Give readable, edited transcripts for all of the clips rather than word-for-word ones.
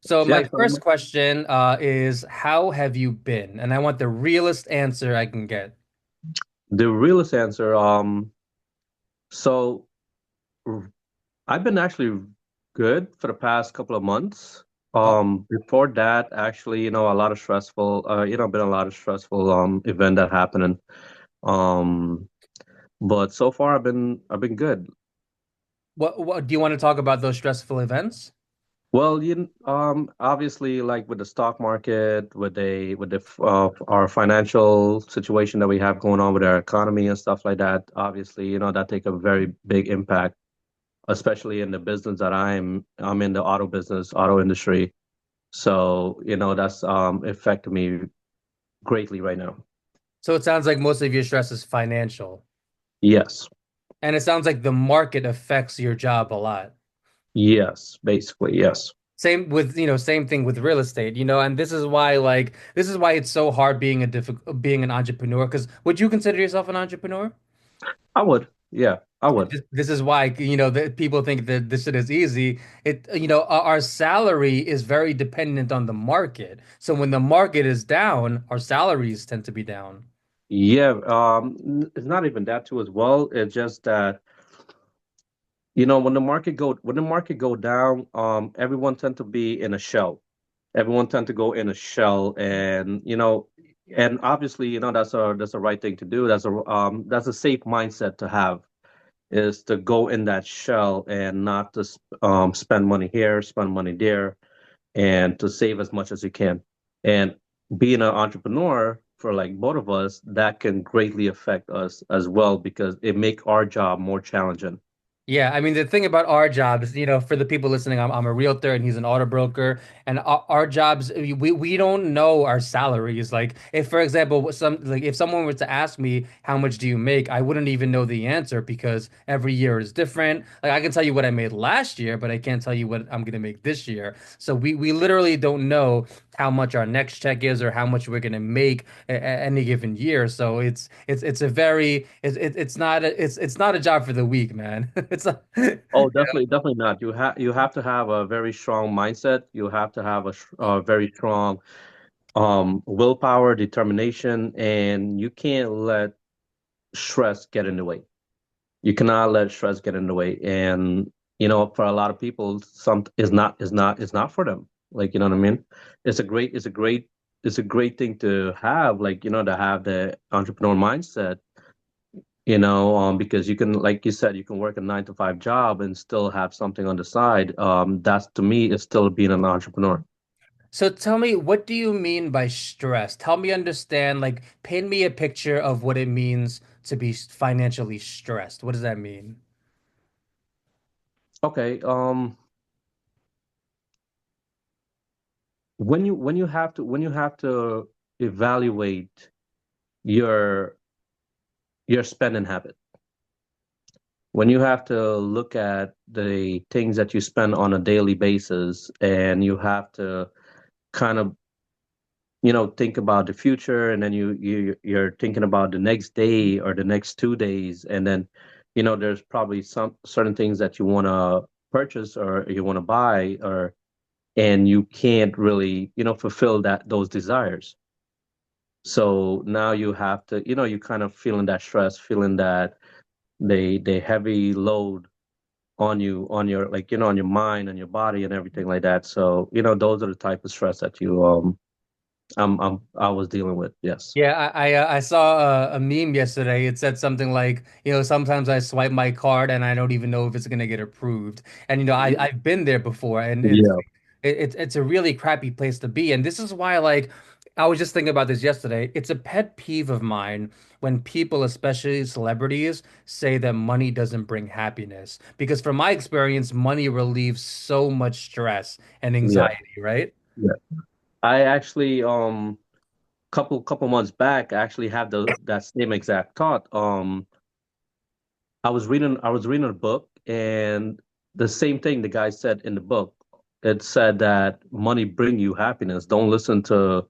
So my Yeah, first question is how have you been? And I want the realest answer I can get. the realest answer. So r- I've been actually good for the past couple of months. Oh, Before that, actually, a lot of stressful, been a lot of stressful event that happened. Um, but so far I've been good. what do you want to talk about those stressful events? Well, obviously, like with the stock market, our financial situation that we have going on with our economy and stuff like that, obviously, that take a very big impact, especially in the business that I'm in the auto business, auto industry. So, that's affected me greatly right now. So it sounds like most of your stress is financial. Yes. And it sounds like the market affects your job a lot. Yes, basically, yes. Same with, same thing with real estate, and this is why it's so hard being an entrepreneur. Because would you consider yourself an entrepreneur? I would. Yeah, I would. This is why, that people think that this shit is easy. Our salary is very dependent on the market. So when the market is down, our salaries tend to be down. Yeah, it's not even that too as well. It's just that when the market go down, everyone tend to be in a shell. Everyone tend to go in a shell, and obviously, that's a right thing to do. That's a safe mindset to have, is to go in that shell and not to spend money here, spend money there, and to save as much as you can. And being an entrepreneur for like both of us, that can greatly affect us as well because it make our job more challenging. Yeah, I mean the thing about our jobs, for the people listening, I'm a realtor and he's an auto broker, and our jobs we don't know our salaries. Like if, for example, if someone were to ask me how much do you make, I wouldn't even know the answer because every year is different. Like I can tell you what I made last year, but I can't tell you what I'm gonna make this year. So we literally don't know how much our next check is or how much we're gonna make any given year. So it's a very it's not a job for the weak, man. It's not, Oh, definitely, definitely not. You have to have a very strong mindset. You have to have a very strong willpower, determination, and you can't let stress get in the way. You cannot let stress get in the way. And for a lot of people, some is not for them. Like, you know what I mean? It's a great thing to have, like, to have the entrepreneur mindset, because you can, like you said, you can work a 9 to 5 job and still have something on the side. That's, to me, is still being an entrepreneur. so tell me, what do you mean by stress? Help me understand, like, paint me a picture of what it means to be financially stressed. What does that mean? Okay. When you have to evaluate your your spending habit, when you have to look at the things that you spend on a daily basis, and you have to kind of think about the future, and then you're thinking about the next day or the next 2 days, and then there's probably some certain things that you want to purchase or you want to buy, or and you can't really fulfill those desires. So now you have to, you kind of feeling that stress, feeling that the heavy load on you, on your, like, on your mind and your body and everything like that. So, those are the type of stress that I was dealing with. Yes. Yeah, I saw a meme yesterday. It said something like, sometimes I swipe my card and I don't even know if it's gonna get approved. And I've been there before, and Yeah. it's a really crappy place to be. And this is why, like, I was just thinking about this yesterday. It's a pet peeve of mine when people, especially celebrities, say that money doesn't bring happiness. Because from my experience, money relieves so much stress and Yeah. anxiety, right? Yeah. I actually, couple months back, I actually had that same exact thought. I was reading a book, and the same thing the guy said in the book. It said that money bring you happiness. Don't listen to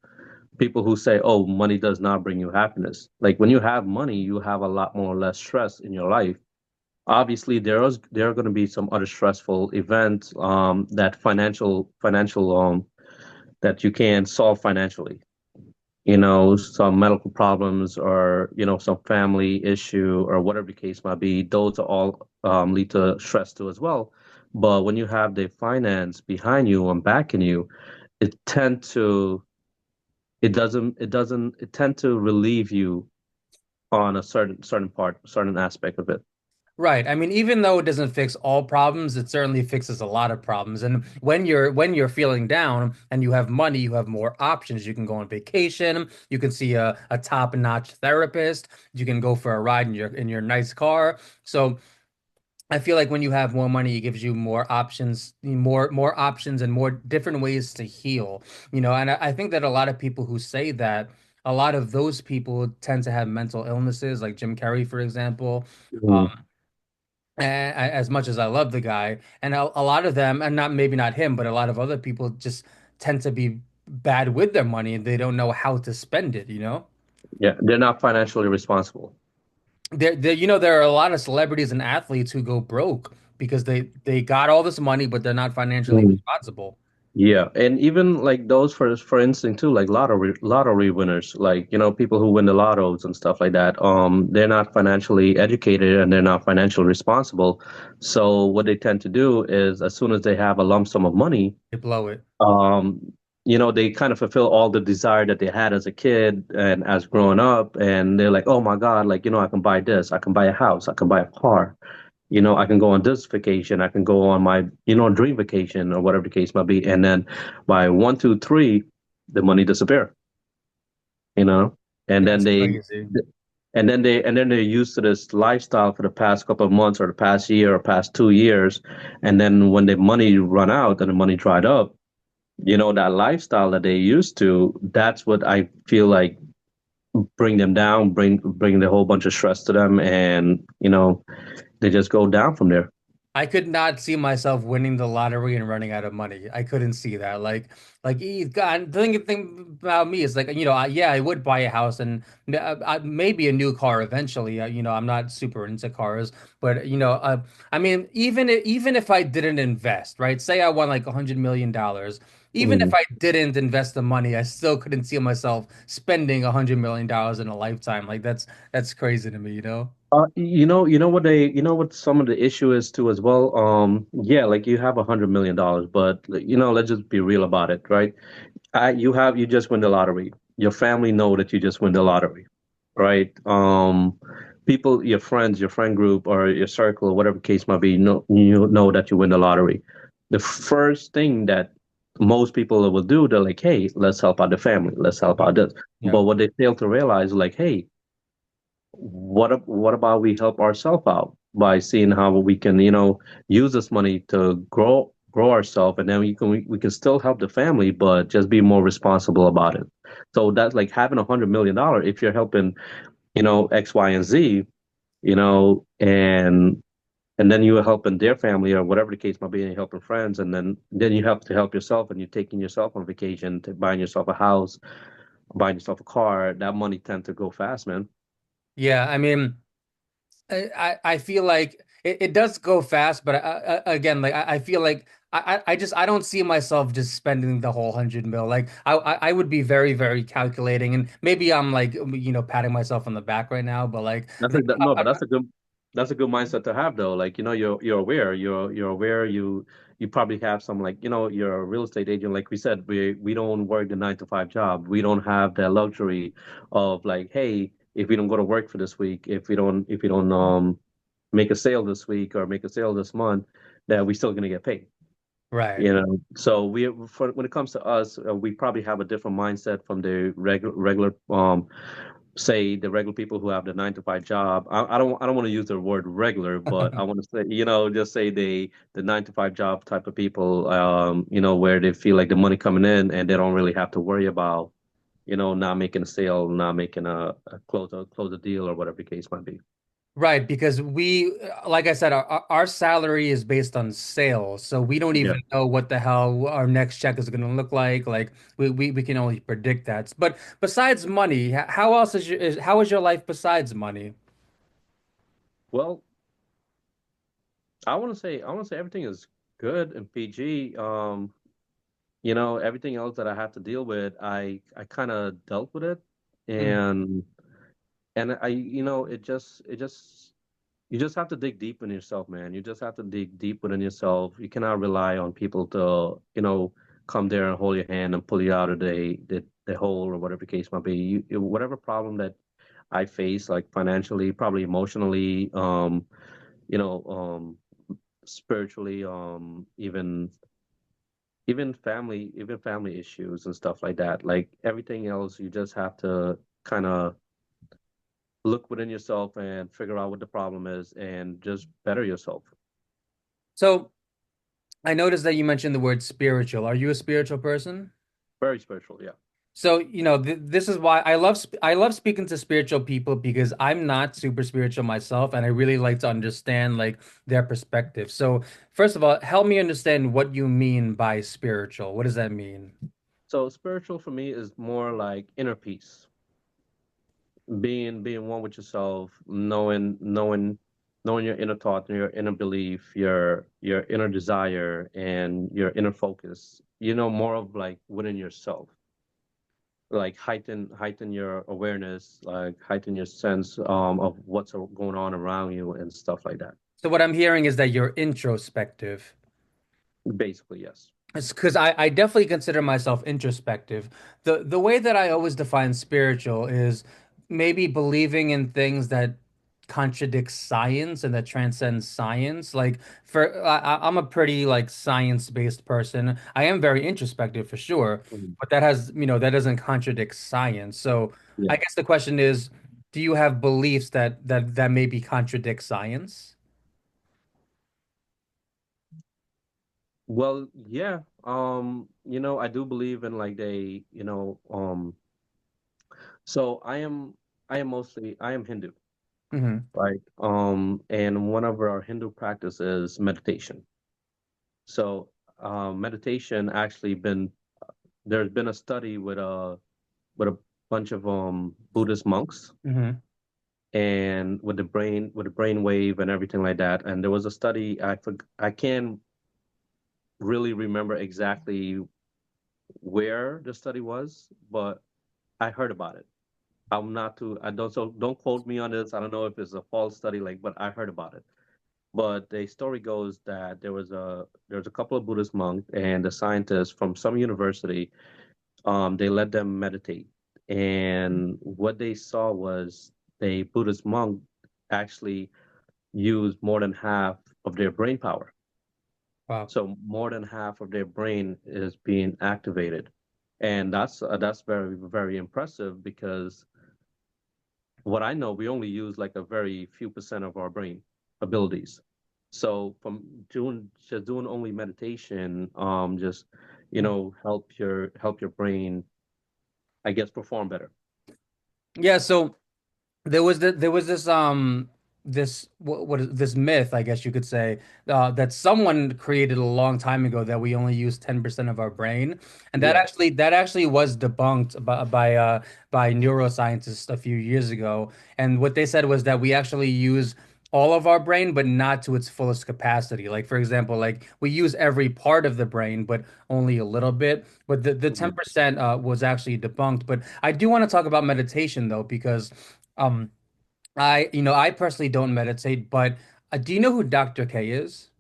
people who say, "Oh, money does not bring you happiness." Like, when you have money, you have a lot more less stress in your life. Obviously there are going to be some other stressful events that financial that you can solve financially. You know, some medical problems or, you know, some family issue or whatever the case might be, those are all lead to stress too as well. But when you have the finance behind you and backing you, it tend to it tend to relieve you on a certain part, certain aspect of it. Right. I mean, even though it doesn't fix all problems, it certainly fixes a lot of problems. And when you're feeling down and you have money, you have more options. You can go on vacation, you can see a top-notch therapist, you can go for a ride in your nice car. So I feel like when you have more money, it gives you more options and more different ways to heal. And I think that a lot of people who say that, a lot of those people tend to have mental illnesses, like Jim Carrey, for example. Mhm. As much as I love the guy, and a lot of them, and not maybe not him, but a lot of other people just tend to be bad with their money and they don't know how to spend it. Yeah, they're not financially responsible. There are a lot of celebrities and athletes who go broke because they got all this money, but they're not financially responsible. Yeah, and even like those for instance too, like lottery winners, like you know people who win the lottos and stuff like that. They're not financially educated and they're not financially responsible. So what they tend to do is, as soon as they have a lump sum of money, They blow it. um, you know, they kind of fulfill all the desire that they had as a kid and as growing up, and they're like, oh my God, like you know, I can buy this, I can buy a house, I can buy a car. You know, I can go on this vacation, I can go on my, you know, dream vacation or whatever the case might be. And then by one, two, three, the money disappear, you know, and then That's they, crazy. and then they're used to this lifestyle for the past couple of months or the past year or past 2 years. And then when the money run out and the money dried up, you know, that lifestyle that they used to, that's what I feel like bring them down, bring the whole bunch of stress to them. And, you know, they just go down from there. I could not see myself winning the lottery and running out of money. I couldn't see that. God, the thing about me is like, yeah, I would buy a house and maybe a new car eventually. I'm not super into cars, but I mean, even if I didn't invest, right? Say I won like $100 million. Even if Mm. I didn't invest the money, I still couldn't see myself spending $100 million in a lifetime. Like that's crazy to me. You know what some of the issue is too as well. Yeah, like you have $100 million, but you know, let's just be real about it, right? You just win the lottery. Your family know that you just win the lottery, right? People, your friends, your friend group, or your circle, or whatever case might be, know you know that you win the lottery. The first thing that most people will do, they're like, "Hey, let's help out the family. Let's help out this." Yeah. But what they fail to realize, like, "Hey, what about we help ourselves out by seeing how we can, you know, use this money to grow ourselves, and then we can still help the family, but just be more responsible about it." So that's like having $100 million. If you're helping, you know, X, Y, and Z, you know, and then you are helping their family or whatever the case might be, and you're helping friends, and then you have to help yourself, and you're taking yourself on vacation, to buying yourself a house, buying yourself a car. That money tend to go fast, man. Yeah, I mean. I feel like it does go fast, but again, like I feel like I don't see myself just spending the whole 100 mil. Like I would be very, very calculating, and maybe I'm like patting myself on the back right now, but like No, but that's a good mindset to have though. Like, you know, you're aware, you're aware you probably have some, like, you know, you're a real estate agent. Like we said, we don't work the 9 to 5 job. We don't have that luxury of like, hey, if we don't go to work for this week, if we don't make a sale this week or make a sale this month, that we still gonna get paid. right. You know, so when it comes to us, we probably have a different mindset from the regular say the regular people who have the 9 to 5 job. I don't want to use the word regular, but I want to say, you know, just say the 9 to 5 job type of people, you know, where they feel like the money coming in and they don't really have to worry about, you know, not making a sale, not making a close a deal or whatever the case might be. Right, because like I said, our salary is based on sales, so we don't Yeah. even know what the hell our next check is going to look like. Like we can only predict that. But besides money, how else how is your life besides money? Well, I want to say everything is good and PG. Everything else that I have to deal with, I kind of dealt with it, Mm. and it just you just have to dig deep in yourself, man. You just have to dig deep within yourself. You cannot rely on people to, come there and hold your hand and pull you out of the hole or whatever the case might be. Whatever problem that I face, like financially, probably emotionally, you know, spiritually, even family issues and stuff like that. Like everything else, you just have to kind of look within yourself and figure out what the problem is and just better yourself. So I noticed that you mentioned the word spiritual. Are you a spiritual person? Very spiritual, yeah. So, this is why I love speaking to spiritual people because I'm not super spiritual myself and I really like to understand like their perspective. So, first of all, help me understand what you mean by spiritual. What does that mean? So spiritual for me is more like inner peace, being one with yourself, knowing your inner thought and your inner belief, your inner desire and your inner focus. More of like within yourself, like heighten your awareness, like heighten your sense of what's going on around you and stuff like that. So, what I'm hearing is that you're introspective. Basically, yes. It's because I definitely consider myself introspective. The way that I always define spiritual is maybe believing in things that contradict science and that transcend science. Like I'm a pretty like science-based person. I am very introspective for sure, Mhm. but that doesn't contradict science. So Yeah. I guess the question is, do you have beliefs that maybe contradict science? Well, yeah. I do believe in like so I am Hindu, Hmm. right? And one of our Hindu practices meditation. So, meditation actually there's been a study with a bunch of Buddhist monks Hmm. and with the brain wave and everything like that. And there was a study I can't really remember exactly where the study was, but I heard about it. I don't quote me on this. I don't know if it's a false study, but I heard about it. But the story goes that there was a couple of Buddhist monks and the scientists from some university. They let them meditate, and what they saw was the Buddhist monk actually used more than half of their brain power. Wow. So more than half of their brain is being activated, and that's very very impressive because what I know, we only use like a very few percent of our brain abilities. So from doing only meditation, just help your brain, I guess, perform better. Yeah, so there was this what is this myth, I guess you could say, that someone created a long time ago that we only use 10% of our brain, and Yeah. that actually was debunked by neuroscientists a few years ago. And what they said was that we actually use all of our brain, but not to its fullest capacity. Like for example, like we use every part of the brain, but only a little bit. But the Mhm. 10% was actually debunked. But I do want to talk about meditation though, because um, I personally don't meditate, but do you know who Dr. K is?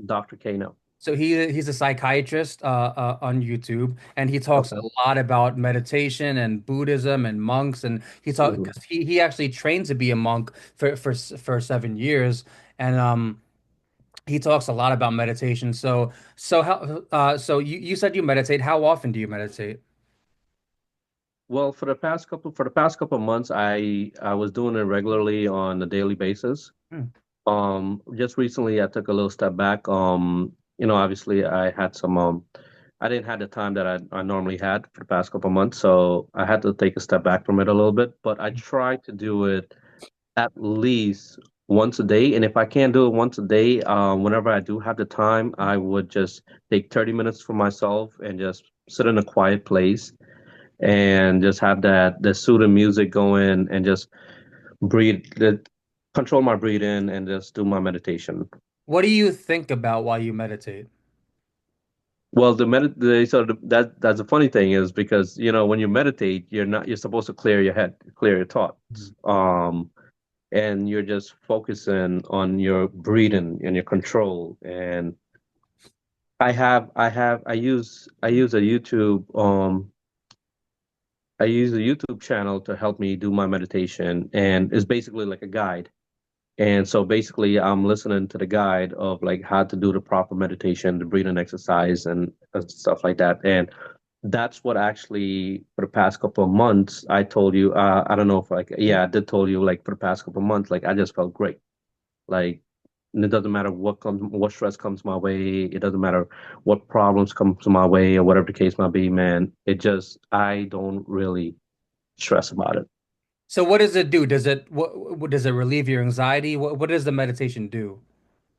Dr. Kano. So he's a psychiatrist on YouTube, and he talks a Okay. lot about meditation and Buddhism and monks, and Mhm. 'cause he actually trained to be a monk for 7 years, and he talks a lot about meditation. So you said you meditate. How often do you meditate? Well, for the past couple of months, I was doing it regularly on a daily basis. Hmm. Just recently, I took a little step back. Obviously, I didn't have the time that I normally had for the past couple of months, so I had to take a step back from it a little bit. But I try to do it at least once a day, and if I can't do it once a day, whenever I do have the time, I would just take 30 minutes for myself and just sit in a quiet place and just have that the soothing music going and just breathe, control my breathing and just do my meditation. What do you think about while you meditate? Well, that's the funny thing is because when you meditate, you're supposed to clear your head, clear your Mhm. thoughts, and you're just focusing on your breathing and your control. And I use a YouTube channel to help me do my meditation, and it's basically like a guide. And so basically, I'm listening to the guide of like how to do the proper meditation, the breathing exercise, and stuff like that. And that's what actually for the past couple of months I told you. I don't know if like yeah, I did told you like for the past couple of months, like I just felt great. Like it doesn't matter what stress comes my way. It doesn't matter what problems come to my way or whatever the case might be, man. It just I don't really stress about it. So what does it do? Does it what does it relieve your anxiety? What does the meditation do?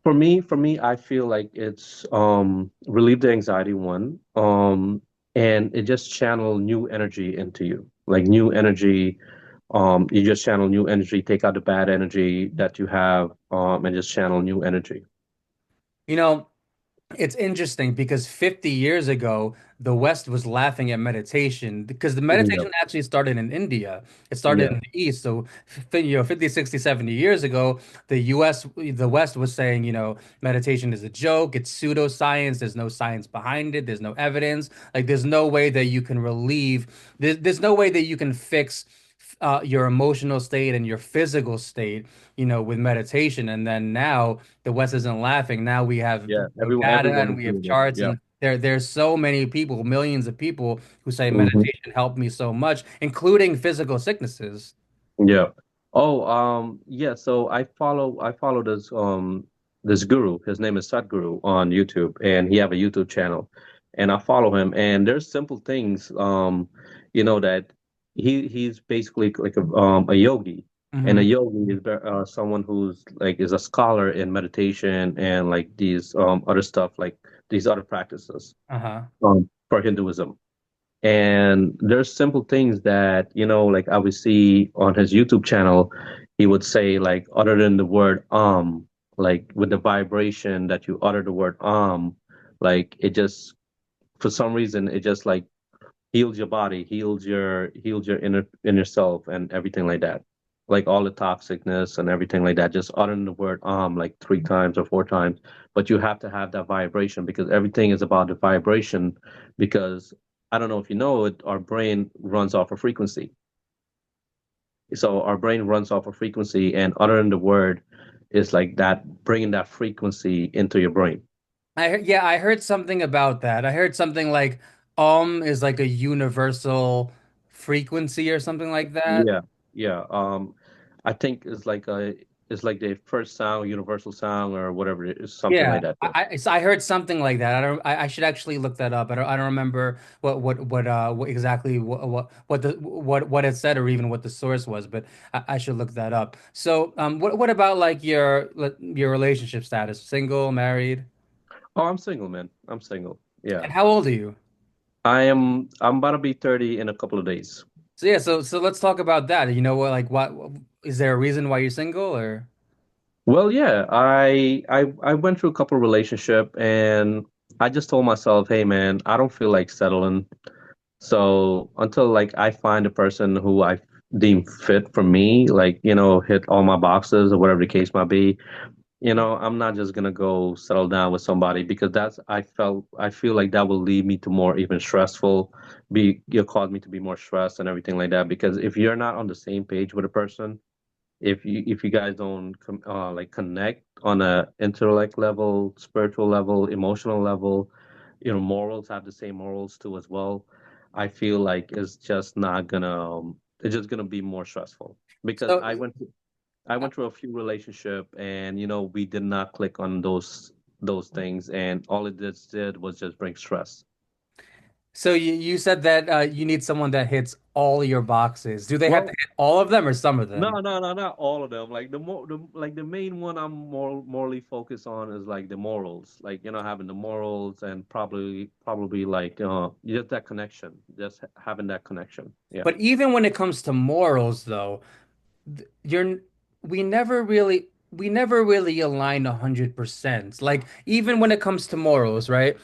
For me, I feel like it's relieve the anxiety one, and it just channel new energy into you, like new energy. You just channel new energy, take out the bad energy that you have, and just channel new energy. You know, it's interesting because 50 years ago, the West was laughing at meditation because the Yeah, meditation actually started in India. It started yeah, in the East. So, 50, 60, 70 years ago, the West was saying, meditation is a joke. It's pseudoscience. There's no science behind it. There's no evidence. Like, there's no way that you can there's no way that you can fix your emotional state and your physical state, with meditation. And then now the West isn't laughing. Now we have yeah. data Everyone and is we have doing it. charts, Yeah. and there's so many people, millions of people who say Hmm. meditation helped me so much, including physical sicknesses. Yeah. Oh, yeah. So I follow this guru. His name is Sadhguru on YouTube, and he have a YouTube channel, and I follow him. And there's simple things, that he's basically like a yogi, and a Hmm. yogi is someone who's like is a scholar in meditation and like these other stuff, like these other practices Uh-huh. for Hinduism. And there's simple things that, like I would see on his YouTube channel, he would say like other than the word like with the vibration that you utter the word like it just for some reason it just like heals your body, heals your inner self and everything like that. Like all the toxicness and everything like that, just uttering the word like 3 times or 4 times. But you have to have that vibration because everything is about the vibration because I don't know if you know it, our brain runs off a frequency. So our brain runs off a frequency and uttering the word is like that, bringing that frequency into your brain. Yeah, I heard something about that. I heard something like is like a universal frequency or something like that. Yeah, yeah. I think it's like the first sound, universal sound, or whatever it is, something Yeah, like that. Yeah. I heard something like that. I should actually look that up. I don't remember what exactly what it said or even what the source was, but I should look that up. So, what about like your relationship status? Single, married? Oh, I'm single, man. I'm single. Yeah. And how old are you? I'm about to be 30 in a couple of days. So yeah, so let's talk about that. You know what, like what is there a reason why you're single or? Well, yeah, I went through a couple of relationship and I just told myself, hey man, I don't feel like settling. So until like I find a person who I deem fit for me, like, hit all my boxes or whatever the case might be, I'm not just gonna go settle down with somebody because I feel like that will lead me to more even stressful, you cause me to be more stressed and everything like that. Because if you're not on the same page with a person, if you guys don't like connect on a intellect level, spiritual level, emotional level, morals have the same morals too as well. I feel like it's just gonna be more stressful because So I went through a few relationship and we did not click on those things and all it did was just bring stress. so you said that you need someone that hits all your boxes. Do they have to Well, hit all of them or some of no, them? no, no, not all of them. Like the main one I'm more morally focused on is like the morals, like having the morals and probably like just that connection, just having that connection. Yeah. But even when it comes to morals, though, you're we never really. we never really align 100%. Like even when it comes to morals, right?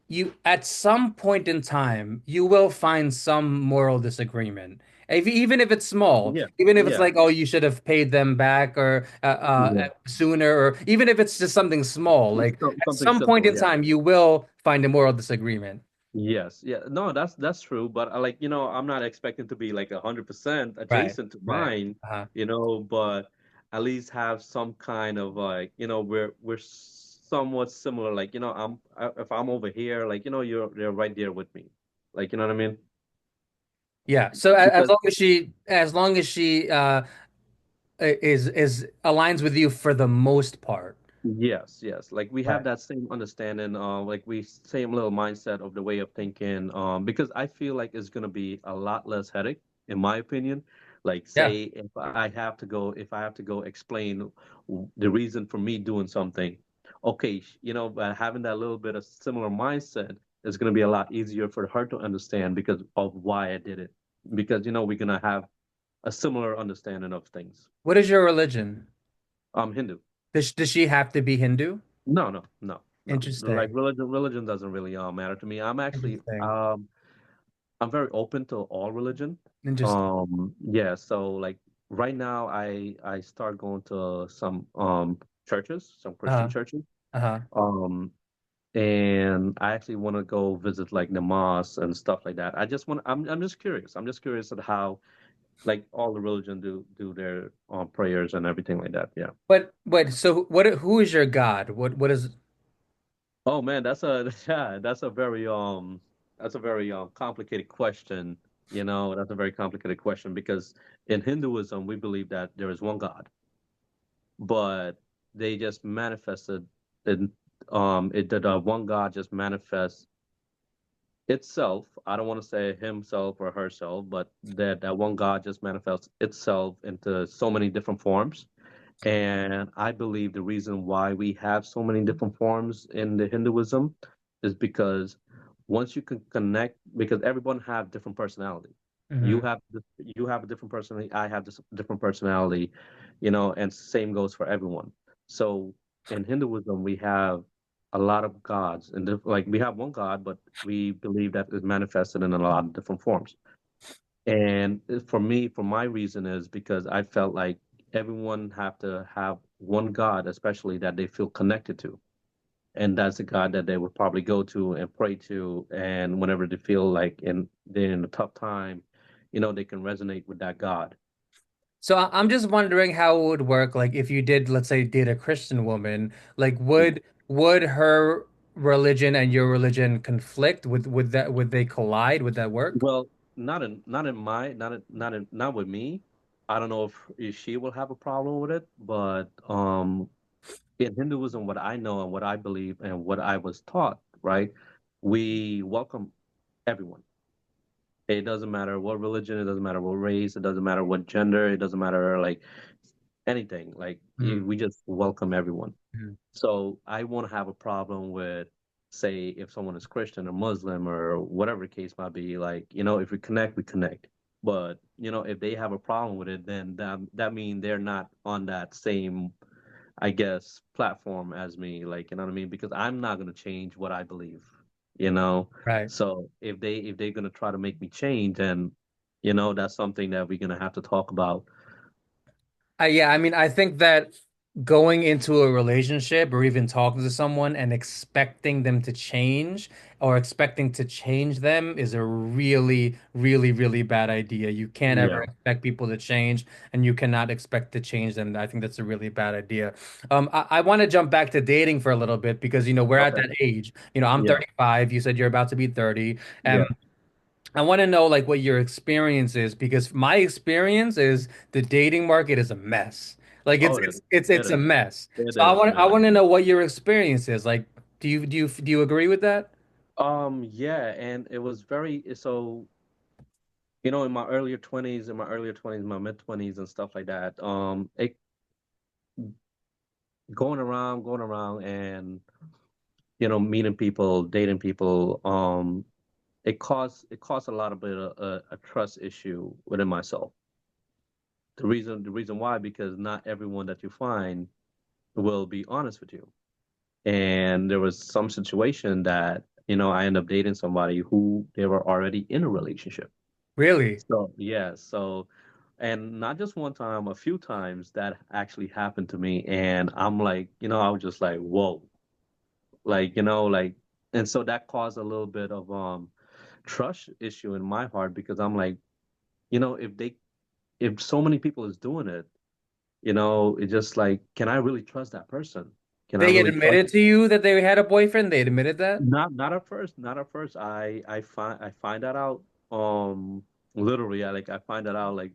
You at some point in time you will find some moral disagreement. Even if it's small, Yeah, even if it's yeah, like, oh, you should have paid them back or yeah. sooner, or even if it's just something small, like at Something some point simple. in Yeah. time you will find a moral disagreement. Yes, yeah, no, that's true. But like, I'm not expecting to be like 100% Right, adjacent to right. mine, Uh-huh. but at least have some kind of like, we're somewhat similar. Like, if I'm over here, like, you're right there with me. Like, you know what I mean? Yeah. So Because as long as she is aligns with you for the most part. yes, yes. Like we have Right. that same understanding, like we same little mindset of the way of thinking. Because I feel like it's gonna be a lot less headache, in my opinion. Like Yeah. say if I have to go explain the reason for me doing something, okay, but having that little bit of similar mindset is gonna be a lot easier for her to understand because of why I did it. Because we're gonna have a similar understanding of things. What is your religion? I'm Hindu. Does she have to be Hindu? No, no, no, no. Like Interesting. religion doesn't really matter to me. Interesting. I'm very open to all religion. Interesting. Yeah, so like right now I start going to some churches, some Christian Uh-huh. churches. Uh-huh. Um and I actually want to go visit like the mosques and stuff like that. I'm just curious. I'm just curious at how like all the religion do their prayers and everything like that. Yeah. But so who is your God? What is Oh man, that's a yeah, that's a very complicated question. That's a very complicated question because in Hinduism we believe that there is one God, but they just manifested in that one God just manifests itself. I don't want to say himself or herself, but that one God just manifests itself into so many different forms. And I believe the reason why we have so many different forms in the Hinduism is because once you can connect, because everyone have different personality. Mhm. You have a different personality. I have this different personality, and same goes for everyone. So in Hinduism, we have a lot of gods, and like we have one God, but we believe that is manifested in a lot of different forms. And for me, for my reason is because I felt like everyone have to have one God, especially that they feel connected to. And that's the God that they would probably go to and pray to. And whenever they feel like they're in a tough time, they can resonate with that God. So I'm just wondering how it would work, like if you did, let's say, date a Christian woman, like Mm. would her religion and your religion conflict? Would they collide? Would that work? Well, not with me. I don't know if she will have a problem with it, but in Hinduism, what I know and what I believe and what I was taught, right? We welcome everyone. It doesn't matter what religion, it doesn't matter what race, it doesn't matter what gender, it doesn't matter like anything. Like Mhm. we just welcome everyone. Mhm. So I won't have a problem with, say, if someone is Christian or Muslim or whatever the case might be. Like, if we connect, we connect. But if they have a problem with it, then that means they're not on that same, I guess, platform as me. Like, you know what I mean? Because I'm not gonna change what I believe. You know. Right. So if they're gonna try to make me change, then that's something that we're gonna have to talk about. Yeah, I mean, I think that going into a relationship or even talking to someone and expecting them to change or expecting to change them is a really, really, really bad idea. You can't ever Yeah. expect people to change, and you cannot expect to change them. I think that's a really bad idea. I want to jump back to dating for a little bit because, we're at Okay. that age. I'm Yeah. 35. You said you're about to be 30. Yeah. I want to know like what your experience is because my experience is the dating market is a mess. Like Oh, it is. It it's a is. mess. It So I is, want man. to know what your experience is. Like, do you agree with that? Yeah, and it was very so, in my earlier 20s, my mid 20s and stuff like that. It going around and, meeting people, dating people, it caused a lot of bit of a trust issue within myself. The reason why, because not everyone that you find will be honest with you. And there was some situation that, I ended up dating somebody who they were already in a relationship. Really? So, yeah, and not just one time, a few times that actually happened to me. And I'm like, I was just like, whoa, like, and so that caused a little bit of trust issue in my heart because I'm like, if so many people is doing it, it's just like, can I really trust that person? Can I They really trust? admitted to you that they had a boyfriend? They admitted that? Not at first, not at first. I find that out literally. I find that out like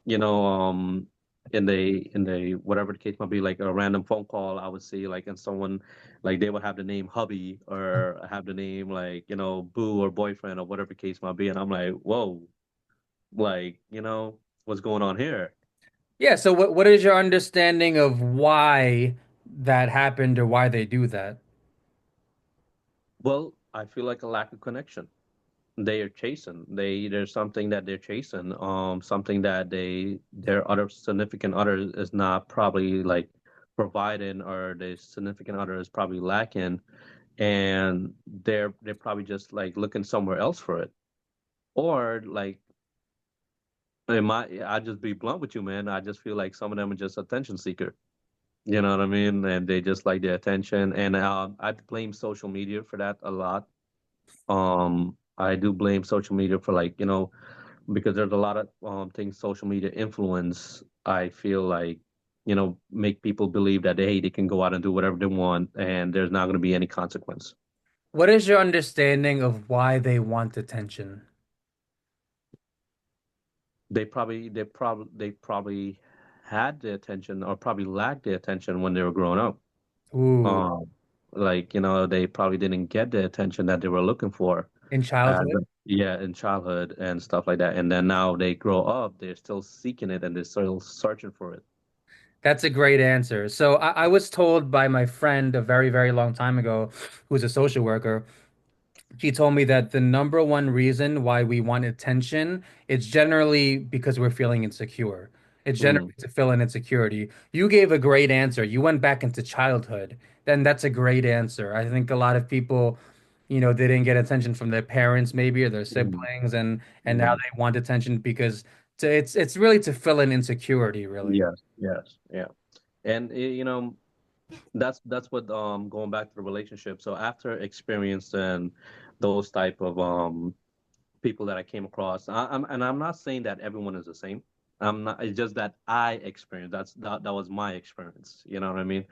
you know in the whatever the case might be, like a random phone call I would see, like, and someone, like, they would have the name hubby or have the name, like, boo or boyfriend or whatever the case might be, and I'm like, whoa, like, what's going on here? Yeah, so what is your understanding of why that happened or why they do that? Well, I feel like a lack of connection. They are chasing. There's something that they're chasing. Something that their other significant other is not probably like providing, or the significant other is probably lacking, and they're probably just like looking somewhere else for it. Or like, I just be blunt with you, man. I just feel like some of them are just attention seeker. You know what I mean? And they just like the attention. And I blame social media for that a lot. I do blame social media for, like, because there's a lot of things social media influence. I feel like, make people believe that they can go out and do whatever they want, and there's not going to be any consequence. What is your understanding of why they want attention? They probably had the attention, or probably lacked the attention when they were growing up. Ooh, Um, like, they probably didn't get the attention that they were looking for, in childhood? yeah, in childhood and stuff like that. And then now they grow up, they're still seeking it and they're still searching for it. That's a great answer. So I was told by my friend a very, very long time ago, who's a social worker. She told me that the number one reason why we want attention, it's generally because we're feeling insecure. It's generally Mm, to fill an insecurity. You gave a great answer. You went back into childhood. Then that's a great answer. I think a lot of people, they didn't get attention from their parents maybe or their mm, siblings, and now mm. they want attention because it's really to fill an insecurity, really. Yes, yes, yeah. And that's what, going back to the relationship. So after experiencing those type of people that I came across, and I'm not saying that everyone is the same. I'm not. It's just that I experienced. That was my experience. You know what I mean?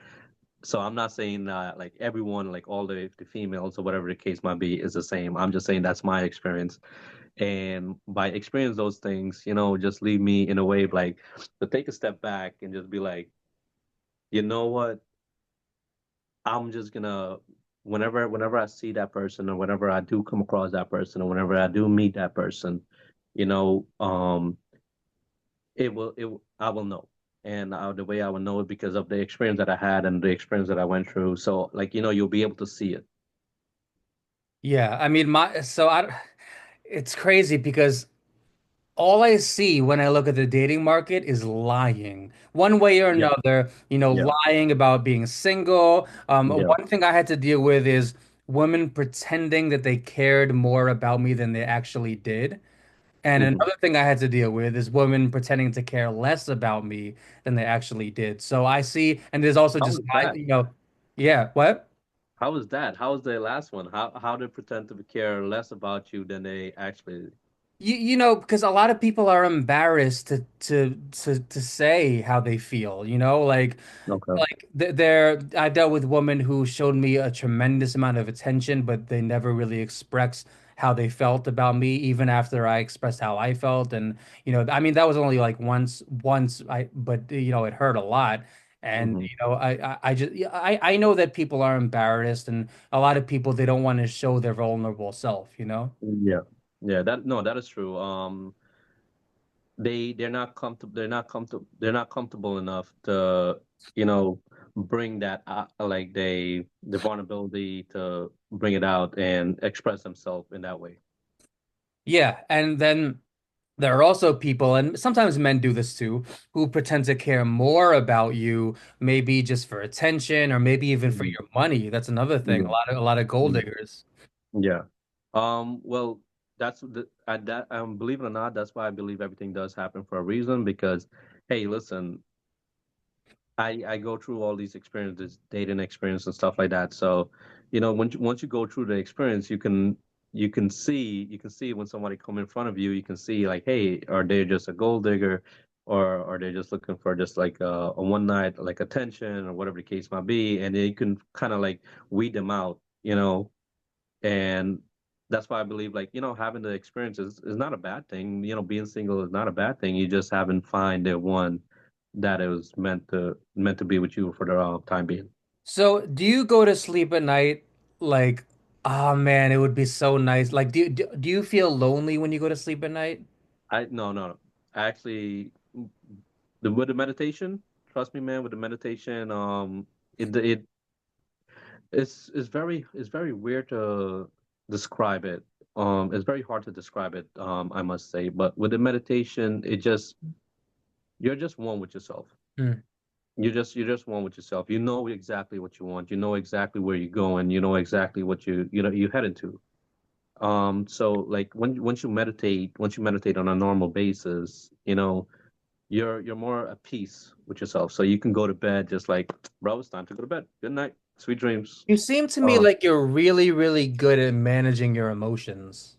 So I'm not saying like everyone, like all the females or whatever the case might be, is the same. I'm just saying that's my experience. And by experience those things, just leave me in a way of like to take a step back and just be like, you know what? I'm just gonna, whenever I see that person, or whenever I do come across that person, or whenever I do meet that person, you know, um, I will know. And the way I will know it, because of the experience that I had and the experience that I went through. So, like, you'll be able to see it. Yeah, I mean, it's crazy because all I see when I look at the dating market is lying. One way or Yeah, another, yeah, lying about being single. yeah. One thing I had to deal with is women pretending that they cared more about me than they actually did. And Hmm. another thing I had to deal with is women pretending to care less about me than they actually did. So I see, and there's also How just, is that? yeah, what? How is that? How is the last one? How they pretend to care less about you than they actually? Because a lot of people are embarrassed to say how they feel, like Okay. I've dealt with women who showed me a tremendous amount of attention, but they never really expressed how they felt about me, even after I expressed how I felt. And, I mean, that was only like but it hurt a lot. And, Hmm. I just, I know that people are embarrassed, and a lot of people, they don't want to show their vulnerable self. Yeah, yeah. That No, that is true. They're not comfortable. They're not comfortable enough to, you know, bring that like the vulnerability, to bring it out and express themselves in that way. Yeah. And then there are also people, and sometimes men do this too, who pretend to care more about you, maybe just for attention or maybe even for Mhm. your money. That's another thing. Yeah. A lot of gold Yeah. diggers. Yeah. Well, that believe it or not, that's why I believe everything does happen for a reason because, hey, listen, I go through all these experiences, dating experience and stuff like that. So, once you go through the experience, you can see when somebody come in front of you, you can see like, hey, are they just a gold digger, or are they just looking for just like a one night like attention or whatever the case might be, and then you can kind of like weed them out, and that's why I believe like having the experience is not a bad thing. Being single is not a bad thing. You just haven't find the one that it was meant to be with you for the time being. So, do you go to sleep at night like, oh man, it would be so nice. Like, do you feel lonely when you go to sleep at night? I no no no. I actually with the meditation, trust me, man, with the meditation, it's very weird to describe it. It's very hard to describe it, I must say. But with the meditation, you're just one with yourself. Hmm. You're just one with yourself. You know exactly what you want. You know exactly where you're going. You know exactly what you're headed to. So like once you meditate on a normal basis, you're more at peace with yourself. So you can go to bed just like, bro, it's time to go to bed. Good night. Sweet dreams. You seem to me Um, like you're really, really good at managing your emotions.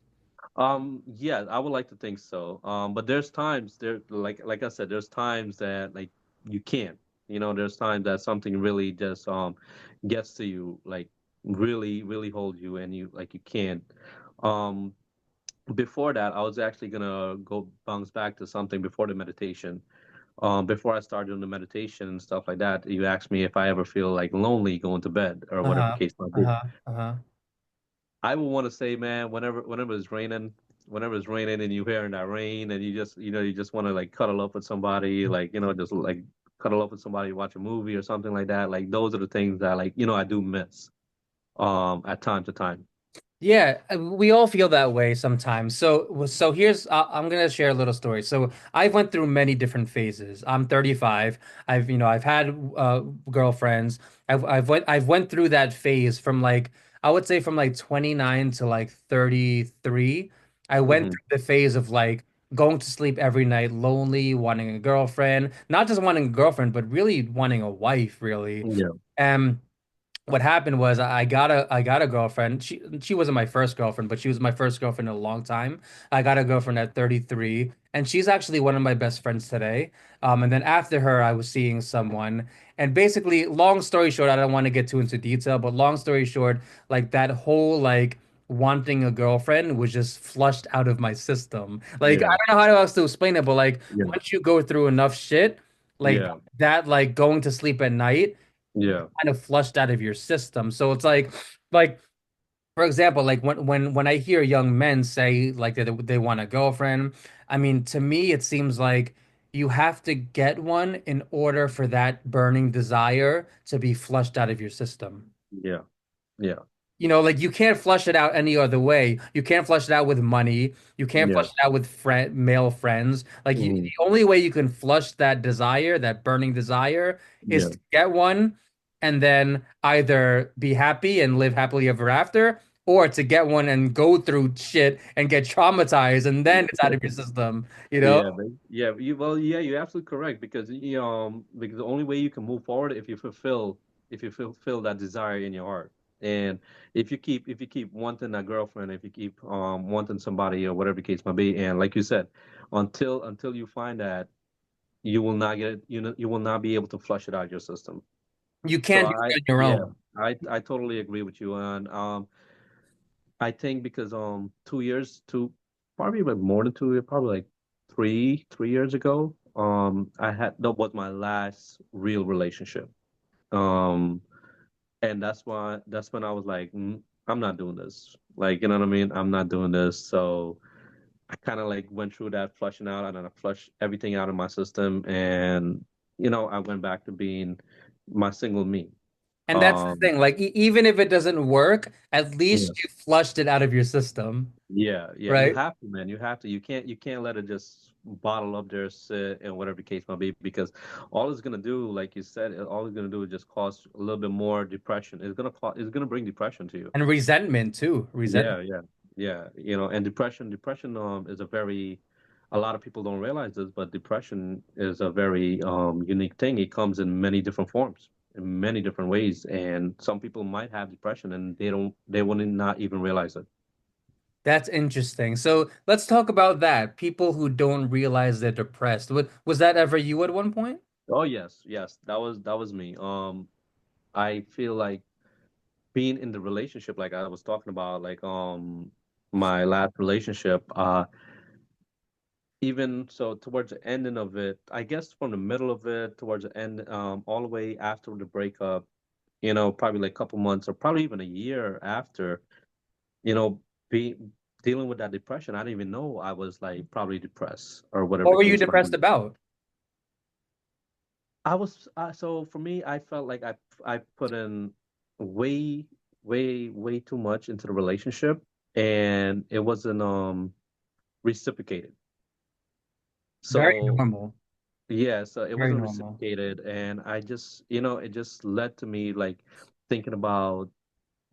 yeah, I would like to think so. But there's times like I said, there's times that like you can't. There's times that something really just gets to you, like really, really hold you, and you can't. Um, Before that, I was actually gonna go bounce back to something before the meditation. Before I started doing the meditation and stuff like that, you asked me if I ever feel like lonely going to bed or whatever the Uh-huh. case might be. Uh-huh. Uh-huh. I would want to say, man, whenever it's raining and you hearing that rain and you just want to like cuddle up with somebody, like just like cuddle up with somebody, watch a movie or something like that. Like those are the things that like I do miss at time to time. Yeah, we all feel that way sometimes. So here's I'm gonna share a little story. So I went through many different phases. I'm 35. I've had girlfriends. I've went through that phase from like I would say from like 29 to like 33. I went Hmm. through the phase of like going to sleep every night, lonely, wanting a girlfriend, not just wanting a girlfriend, but really wanting a wife, really. Yeah, Um what happened was I got a girlfriend. She wasn't my first girlfriend, but she was my first girlfriend in a long time. I got a girlfriend at 33, and she's actually one of my best friends today. And then after her, I was seeing someone. And basically, long story short, I don't want to get too into detail, but long story short, like that whole like wanting a girlfriend was just flushed out of my system. Like I yeah, don't know how else to explain it, but like yeah, once you go through enough shit, like yeah, that, like going to sleep at night yeah, kind of flushed out of your system. So it's like for example, like when I hear young men say like they want a girlfriend, I mean to me it seems like you have to get one in order for that burning desire to be flushed out of your system. yeah, yeah, Like you can't flush it out any other way. You can't flush it out with money. You can't yeah, flush it out with male friends. mhm, The only way you can flush that desire, that burning desire, is yeah. to get one and then either be happy and live happily ever after, or to get one and go through shit and get traumatized and then it's out of your system, you know? You're absolutely correct because the only way you can move forward if you fulfill that desire in your heart. And if you keep wanting a girlfriend, if you keep wanting somebody or whatever the case might be, and like you said, until you find that, you will not get it, you will not be able to flush it out of your system. You So can't do I it on your yeah, own. I totally agree with you. And I think because 2 years, probably like more than 2 years, probably like three years ago, I had that was my last real relationship. Um, and that's when I was like, I'm not doing this. Like, you know what I mean? I'm not doing this. So I kind of like went through that flushing out, and then I flushed everything out of my system, and I went back to being my single me. And that's the Um, thing. Like even if it doesn't work, at yeah. least you flushed it out of your system, Yeah, yeah, you right? have to, man. You have to. You can't let it just bottle up there, sit, and whatever the case might be, because all it's gonna do, like you said, all it's gonna do is just cause a little bit more depression. It's gonna bring depression to you. And resentment too. Yeah, Resentment. yeah, yeah. And depression is a lot of people don't realize this, but depression is a very unique thing. It comes in many different forms, in many different ways, and some people might have depression and they will not even realize it. That's interesting. So let's talk about that. People who don't realize they're depressed. Was that ever you at one point? Oh yes, yes, that was me. I feel like being in the relationship, like I was talking about, like my last relationship, even so towards the ending of it, I guess from the middle of it towards the end, all the way after the breakup, probably like a couple months or probably even a year after, you know, be dealing with that depression, I didn't even know I was like probably depressed or whatever What the were you case might depressed be. about? So for me, I felt like I put in way, way too much into the relationship, and it wasn't reciprocated. Very So normal. yeah, so it Very wasn't normal. reciprocated, and I just, it just led to me like thinking about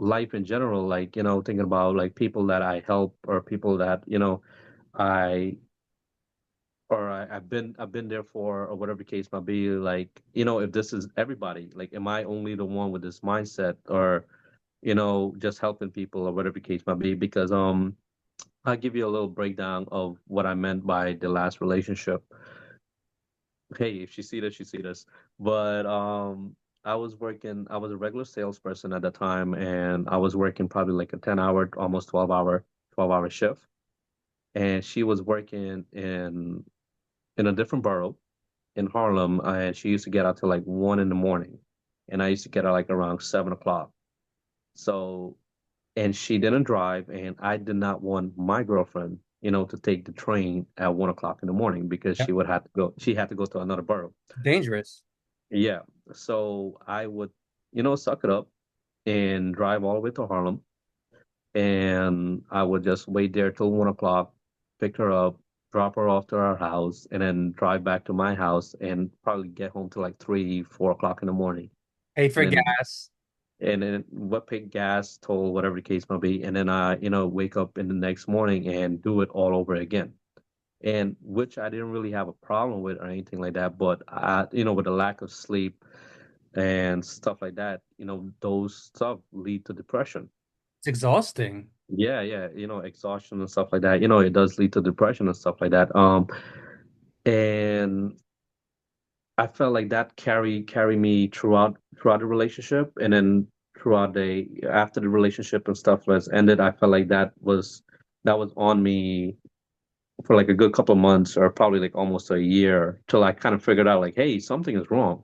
life in general, like, thinking about like people that I help or people that, I I've been there for, or whatever the case might be. Like, if this is everybody, like, am I only the one with this mindset, or just helping people or whatever the case might be? Because I'll give you a little breakdown of what I meant by the last relationship. Hey, if she see this, she see this. But I was a regular salesperson at the time, and I was working probably like a 10-hour, almost 12-hour shift. And she was working in a different borough in Harlem, and she used to get out till like 1 in the morning, and I used to get out like around 7 o'clock. So, and she didn't drive, and I did not want my girlfriend, to take the train at 1 o'clock in the morning because Yeah. she would have to go. She had to go to another borough. Dangerous. Yeah. So I would, suck it up and drive all the way to Harlem, and I would just wait there till 1 o'clock, pick her up, drop her off to our house, and then drive back to my house and probably get home to like 3, 4 o'clock in the morning. Pay And for then gas. what pick gas, toll, whatever the case might be, and then I, wake up in the next morning and do it all over again. And which I didn't really have a problem with or anything like that, but with the lack of sleep and stuff like that, those stuff lead to depression. It's exhausting. Yeah, yeah, exhaustion and stuff like that. It does lead to depression and stuff like that. And I felt like that carry me throughout the relationship, and then throughout the after the relationship and stuff was ended. I felt like that was on me for like a good couple of months, or probably like almost a year, till I kind of figured out like, hey, something is wrong.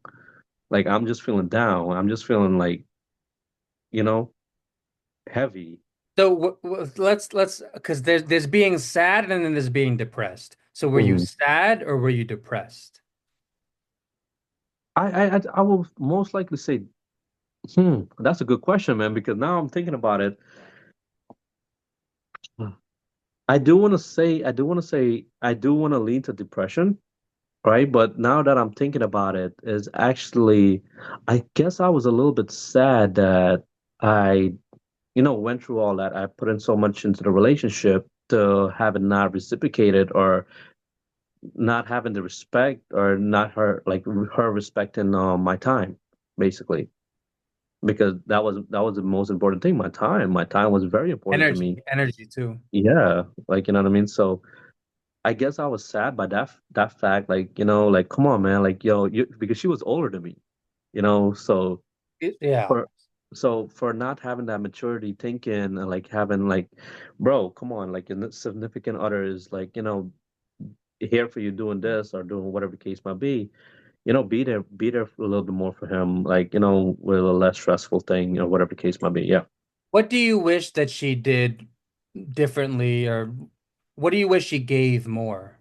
Like, I'm just feeling down. I'm just feeling like, you know, heavy. So let's because there's being sad and then there's being depressed. So were you Mhm. sad or were you depressed? I will most likely say, that's a good question, man, because now I'm thinking about it. I do want to lean to depression, right? But now that I'm thinking about it, is actually, I guess I was a little bit sad that I, went through all that. I put in so much into the relationship to have it not reciprocated, or not having the respect, or not her respecting my time, basically. Because that was the most important thing. My time was very important to me. Energy too. Yeah, like, you know what I mean. So I guess I was sad by that fact. Like, like, come on, man. Like, yo, because she was older than me. So Yeah. for for not having that maturity thinking, and like having like, bro, come on, like your significant other is like, here for you doing this or doing whatever the case might be. Be there a little bit more for him, like, with a less stressful thing, or whatever the case might be. Yeah. What do you wish that she did differently, or what do you wish she gave more?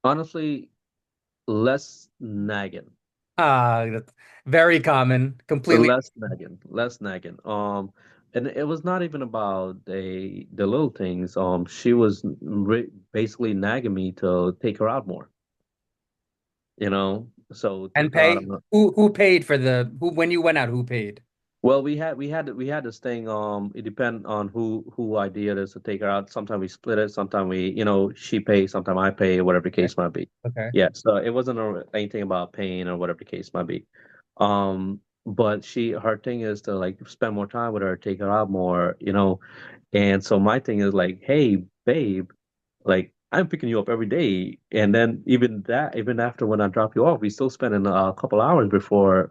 Honestly, less nagging. That's very common, completely. Less nagging. And it was not even about the little things. She was basically nagging me to take her out more. So And take her out pay? on. Who paid for the who when you went out, who paid? Well, we had this thing. It depend on who idea it is to take her out. Sometimes we split it. Sometimes she pays. Sometimes I pay. Whatever the Okay. case might be. Okay. Yeah. So it wasn't anything about paying or whatever the case might be. But her thing is to like spend more time with her, take her out more. And so my thing is like, hey, babe, like I'm picking you up every day, and then even after when I drop you off, we still spending a couple hours before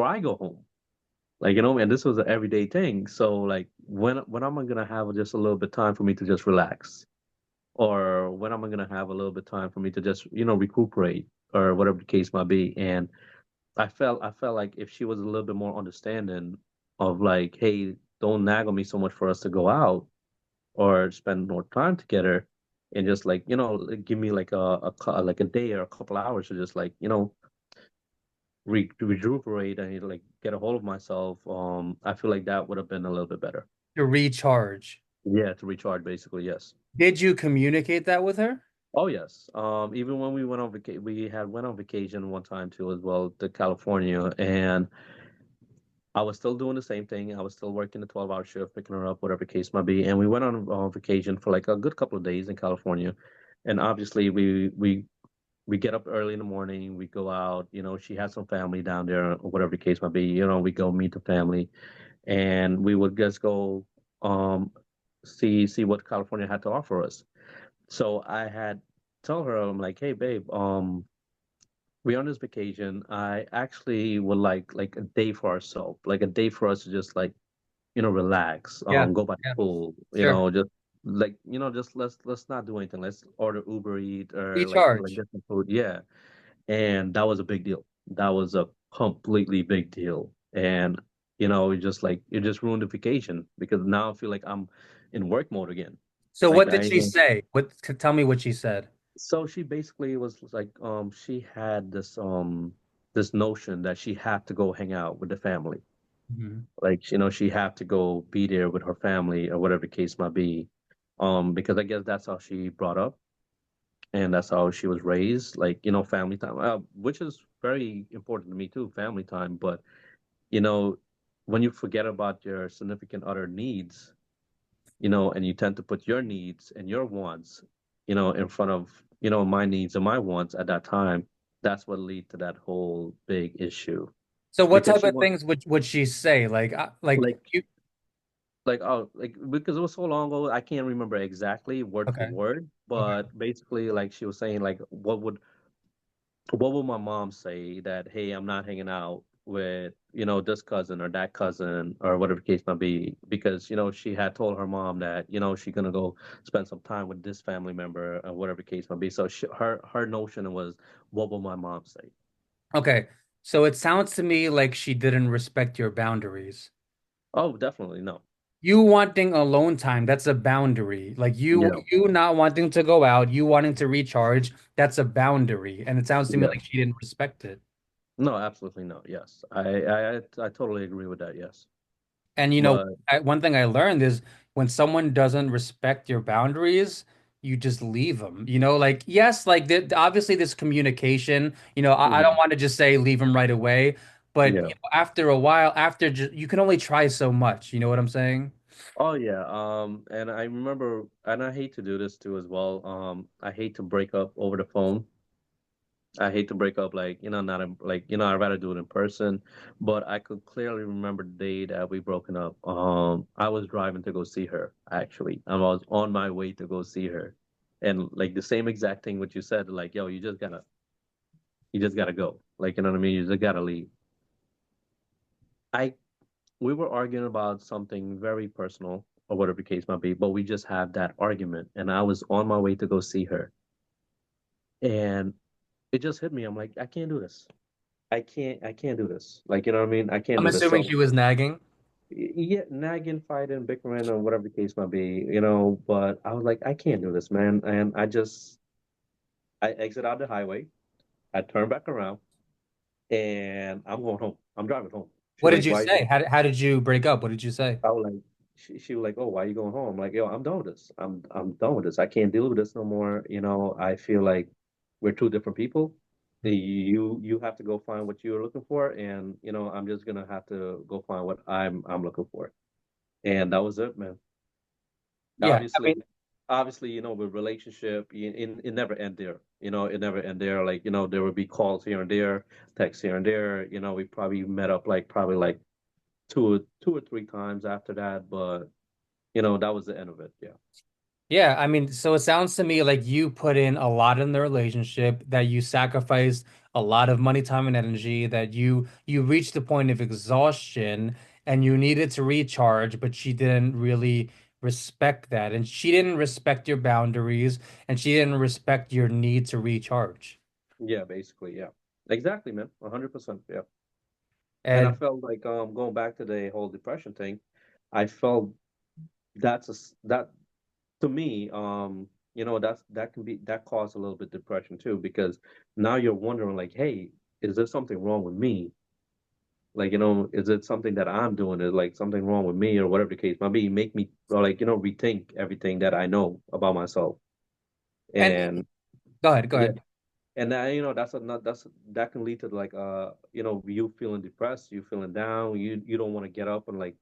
I go home. Like, and this was an everyday thing. So like when am I gonna have just a little bit time for me to just relax? Or when am I gonna have a little bit time for me to just, recuperate or whatever the case might be? And I felt like if she was a little bit more understanding of like, hey, don't nag on me so much for us to go out or spend more time together and just like, like, give me like like a day or a couple hours to just like, recuperate and like get a hold of myself. I feel like that would have been a little bit better. To recharge. Yeah, to recharge basically, yes. Did you communicate that with her? Oh yes. Even when we went on vacation one time too as well to California, and I was still doing the same thing. I was still working the 12-hour shift, picking her up, whatever case might be. And we went on vacation for like a good couple of days in California. And obviously we get up early in the morning, we go out, she has some family down there, or whatever the case might be, we go meet the family, and we would just go um see what California had to offer us. So I had tell her, I'm like, hey babe, we're on this vacation. I actually would like a day for ourselves, like a day for us to just like, relax, Yeah. go by the Yeah. pool, Sure. just like, just let's not do anything. Let's order Uber Eat or like Recharge. get some food. Yeah. And that was a big deal. That was a completely big deal. And it just like it just ruined the vacation because now I feel like I'm in work mode again. So Like what did she say? Tell me what she said. so she basically was like she had this notion that she had to go hang out with the family. Mhm. Like, she had to go be there with her family or whatever the case might be. Because I guess that's how she brought up and that's how she was raised, like, family time, which is very important to me too, family time. But, you know, when you forget about your significant other needs, and you tend to put your needs and your wants, in front of, my needs and my wants at that time, that's what lead to that whole big issue. So what Because type she of wants, things would she say? Like like, you oh, like because it was so long ago, I can't remember exactly word for okay. word, Okay. but basically, like she was saying, like what would my mom say that, hey, I'm not hanging out with, this cousin or that cousin or whatever the case might be, because, she had told her mom that, she's gonna go spend some time with this family member or whatever the case might be. So her notion was, what will my mom say? Okay. So it sounds to me like she didn't respect your boundaries. Oh, definitely no. You wanting alone time, that's a boundary. Like Yeah, you not wanting to go out, you wanting to recharge, that's a boundary. And it sounds to me yeah. like she didn't respect it. No, absolutely no. Yes, I totally agree with that. Yes, And but one thing I learned is when someone doesn't respect your boundaries, you just leave them. Like yes, like obviously this communication. I don't mhm, want to just say leave them right away, but yeah. after a while, after you can only try so much. You know what I'm saying? Oh yeah, and I remember, and I hate to do this too as well. I hate to break up over the phone. I hate to break up, like, not like, I'd rather do it in person. But I could clearly remember the day that we broken up. I was driving to go see her, actually. I was on my way to go see her, and like the same exact thing what you said, like, yo, you just gotta go, like, you know what I mean? You just gotta leave. I We were arguing about something very personal or whatever the case might be, but we just had that argument, and I was on my way to go see her, and it just hit me. I'm like, I can't do this. I can't do this. Like, you know what I mean? I can't I'm do this. assuming So she was nagging. yeah, nagging, fighting, bickering, or whatever the case might be, but I was like, I can't do this, man. And I exit out the highway. I turn back around. and I'm going home. I'm driving home. She's What did like, you why are you say? going? How did you break up? What did you say? I was like, she was like, oh, why are you going home? I'm like, yo, I'm done with this. I'm done with this. I can't deal with this no more. I feel like we're two different people. You have to go find what you're looking for, and I'm just gonna have to go find what I'm looking for. And that was it, man. Yeah, I Obviously, mean, obviously, with relationship, it never end there. It never end there. Like, there would be calls here and there, texts here and there. We probably met up like probably like two or three times after that, but that was the end of it. Yeah. yeah, I mean, so it sounds to me like you put in a lot in the relationship, that you sacrificed a lot of money, time, and energy, that you reached the point of exhaustion and you needed to recharge, but she didn't really respect that. And she didn't respect your boundaries, and she didn't respect your need to recharge. Yeah, basically, yeah. Exactly, man. 100%. Yeah. And I And felt like going back to the whole depression thing, I felt that to me, that caused a little bit depression too, because now you're wondering like, hey, is there something wrong with me? Like, is it something that I'm doing? Is like something wrong with me or whatever the case might be? Make me or like, rethink everything that I know about myself. and And go ahead, go yeah, ahead. and that that can lead to like you feeling depressed, you feeling down, you don't want to get up and like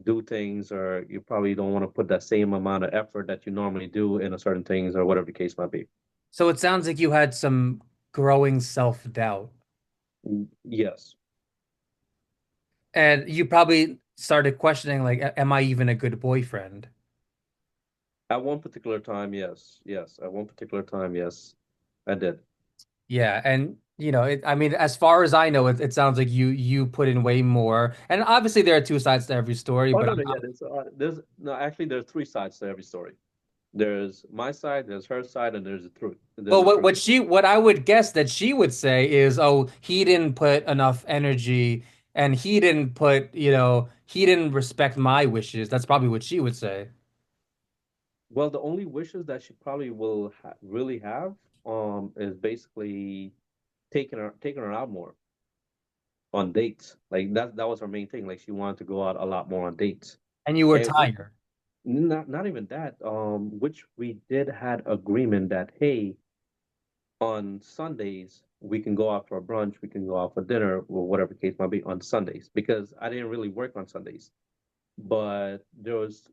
do things, or you probably don't want to put that same amount of effort that you normally do in a certain things or whatever the case might be. So it sounds like you had some growing self-doubt, Yes. and you probably started questioning, like, am I even a good boyfriend? At one particular time, yes. Yes. At one particular time, yes, I did. Yeah, and I mean, as far as I know, it sounds like you put in way more. And obviously, there are two sides to every story, Oh but no, no, yeah. There's no actually there's three sides to every story. There's my side, there's her side, and there's the truth. There's well, the truth. what I would guess that she would say is, oh, he didn't put enough energy, and he didn't respect my wishes. That's probably what she would say. Well, the only wishes that she probably will really have is basically taking her out more on dates. Like that was her main thing. Like she wanted to go out a lot more on dates. And you were And which, tired. not even that, which we did had agreement that, hey, on Sundays we can go out for a brunch, we can go out for dinner, or whatever case might be on Sundays, because I didn't really work on Sundays. But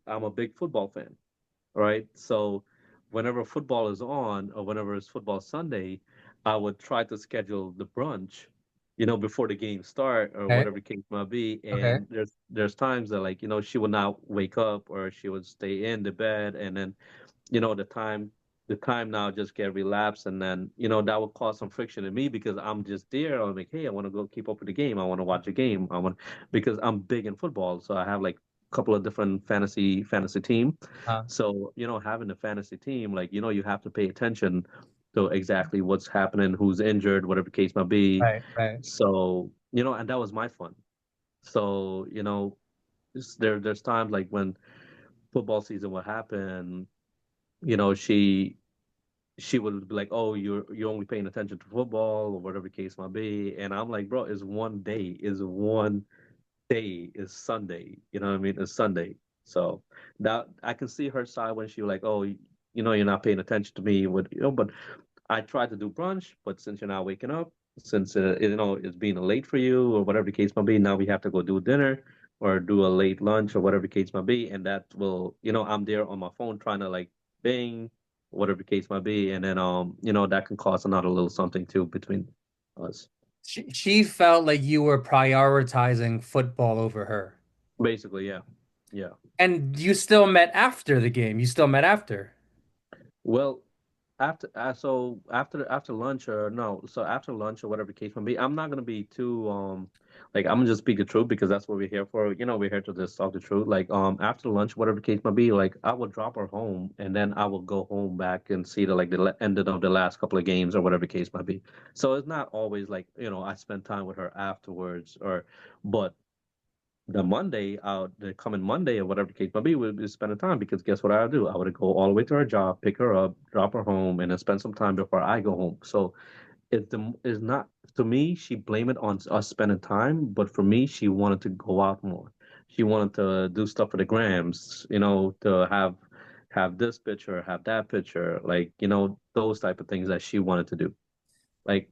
I'm a big football fan, right? So whenever football is on or whenever it's football Sunday, I would try to schedule the brunch, before the game start or Okay. whatever the case might be. Okay. And there's times that, like, she would not wake up or she would stay in the bed, and then the time now just get relapsed, and then that would cause some friction in me because I'm just there. I'm like, hey, I want to go keep up with the game. I want to watch a game. I want because I'm big in football, so I have like a couple of different fantasy team. So having a fantasy team, like you have to pay attention to exactly what's happening, who's injured, whatever the case might be. Right, right. So and that was my fun. So there's times like when football season would happen, she would be like, "Oh, you're only paying attention to football or whatever the case might be," and I'm like, "Bro, it's one day, is Sunday. You know what I mean? It's Sunday." So that I can see her side when she was like, "Oh, you're not paying attention to me," but I tried to do brunch, but since you're not waking up, since it's being late for you or whatever the case might be, now we have to go do dinner or do a late lunch or whatever the case might be, and that will, I'm there on my phone trying to like bing, whatever the case might be, and then that can cause another little something too between us. She felt like you were prioritizing football over her. Basically, yeah, yeah. And you still met after the game. You still met after. Well, after lunch or no, so after lunch or whatever the case may be, I'm not gonna be too like I'm gonna just speak the truth because that's what we're here for. We're here to just talk the truth. Like after lunch, whatever the case might be, like I will drop her home and then I will go home back and see the ending of the last couple of games or whatever the case might be. So it's not always like I spend time with her afterwards, but the coming Monday or whatever the case might be, we'd be spending time because guess what I would do? I would go all the way to her job, pick her up, drop her home, and then spend some time before I go home. So it's not to me, she blamed it on us spending time, but for me, she wanted to go out more. She wanted to do stuff for the grams, to have this picture, have that picture, like, those type of things that she wanted to do. Like,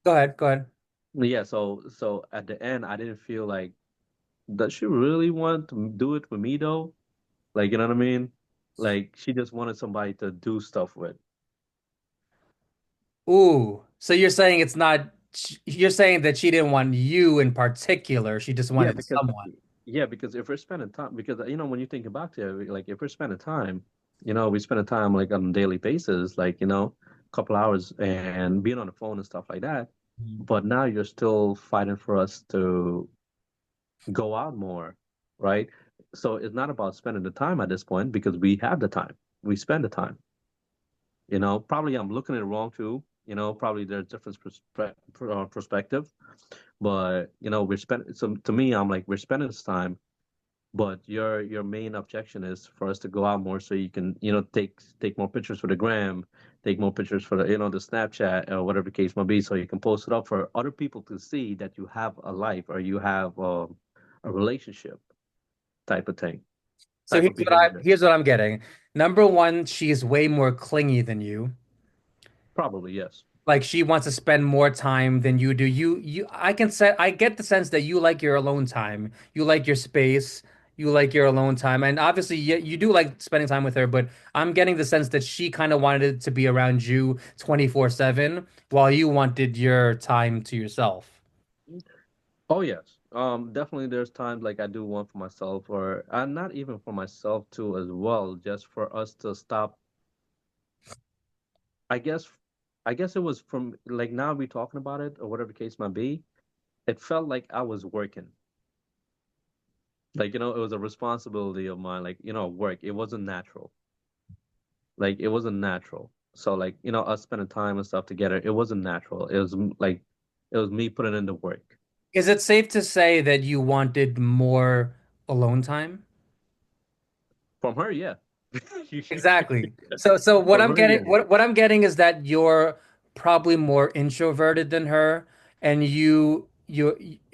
Go ahead, go ahead. yeah, so at the end, I didn't feel like, does she really want to do it with me though? Like, you know what I mean? Like, she just wanted somebody to do stuff with. Ooh, so you're saying it's not, you're saying that she didn't want you in particular, she just Yeah, wanted because someone. yeah, because if we're spending time, because when you think about it, like if we're spending time, we spend time like on a daily basis, like a couple hours and being on the phone and stuff like that. Mhm. But now you're still fighting for us to go out more, right? So it's not about spending the time at this point because we have the time. We spend the time. Probably I'm looking at it wrong too. Probably there's different perspective, but we're spending. So to me, I'm like we're spending this time, but your main objection is for us to go out more so you can take more pictures for the gram, take more pictures for the Snapchat or whatever the case might be, so you can post it up for other people to see that you have a life or you have a relationship type of thing, So type of behavior. here's what I'm getting. Number one, she's way more clingy than you. Probably yes. Like she wants to spend more time than you do. I get the sense that you like your alone time. You like your space. You like your alone time. And obviously you do like spending time with her, but I'm getting the sense that she kind of wanted to be around you 24/7 while you wanted your time to yourself. Oh yes. Definitely there's times like I do one for myself or not even for myself too as well, just for us to stop. I guess I guess it was from like now we talking about it or whatever the case might be. It felt like I was working. Like, it was a responsibility of mine, like, work. It wasn't natural. Like it wasn't natural. So like, us spending time and stuff together, it wasn't natural. It was like it was me putting in the work. Is it safe to say that you wanted more alone time? From her, yeah. Exactly. So From her, yeah. what I'm getting is that you're probably more introverted than her, and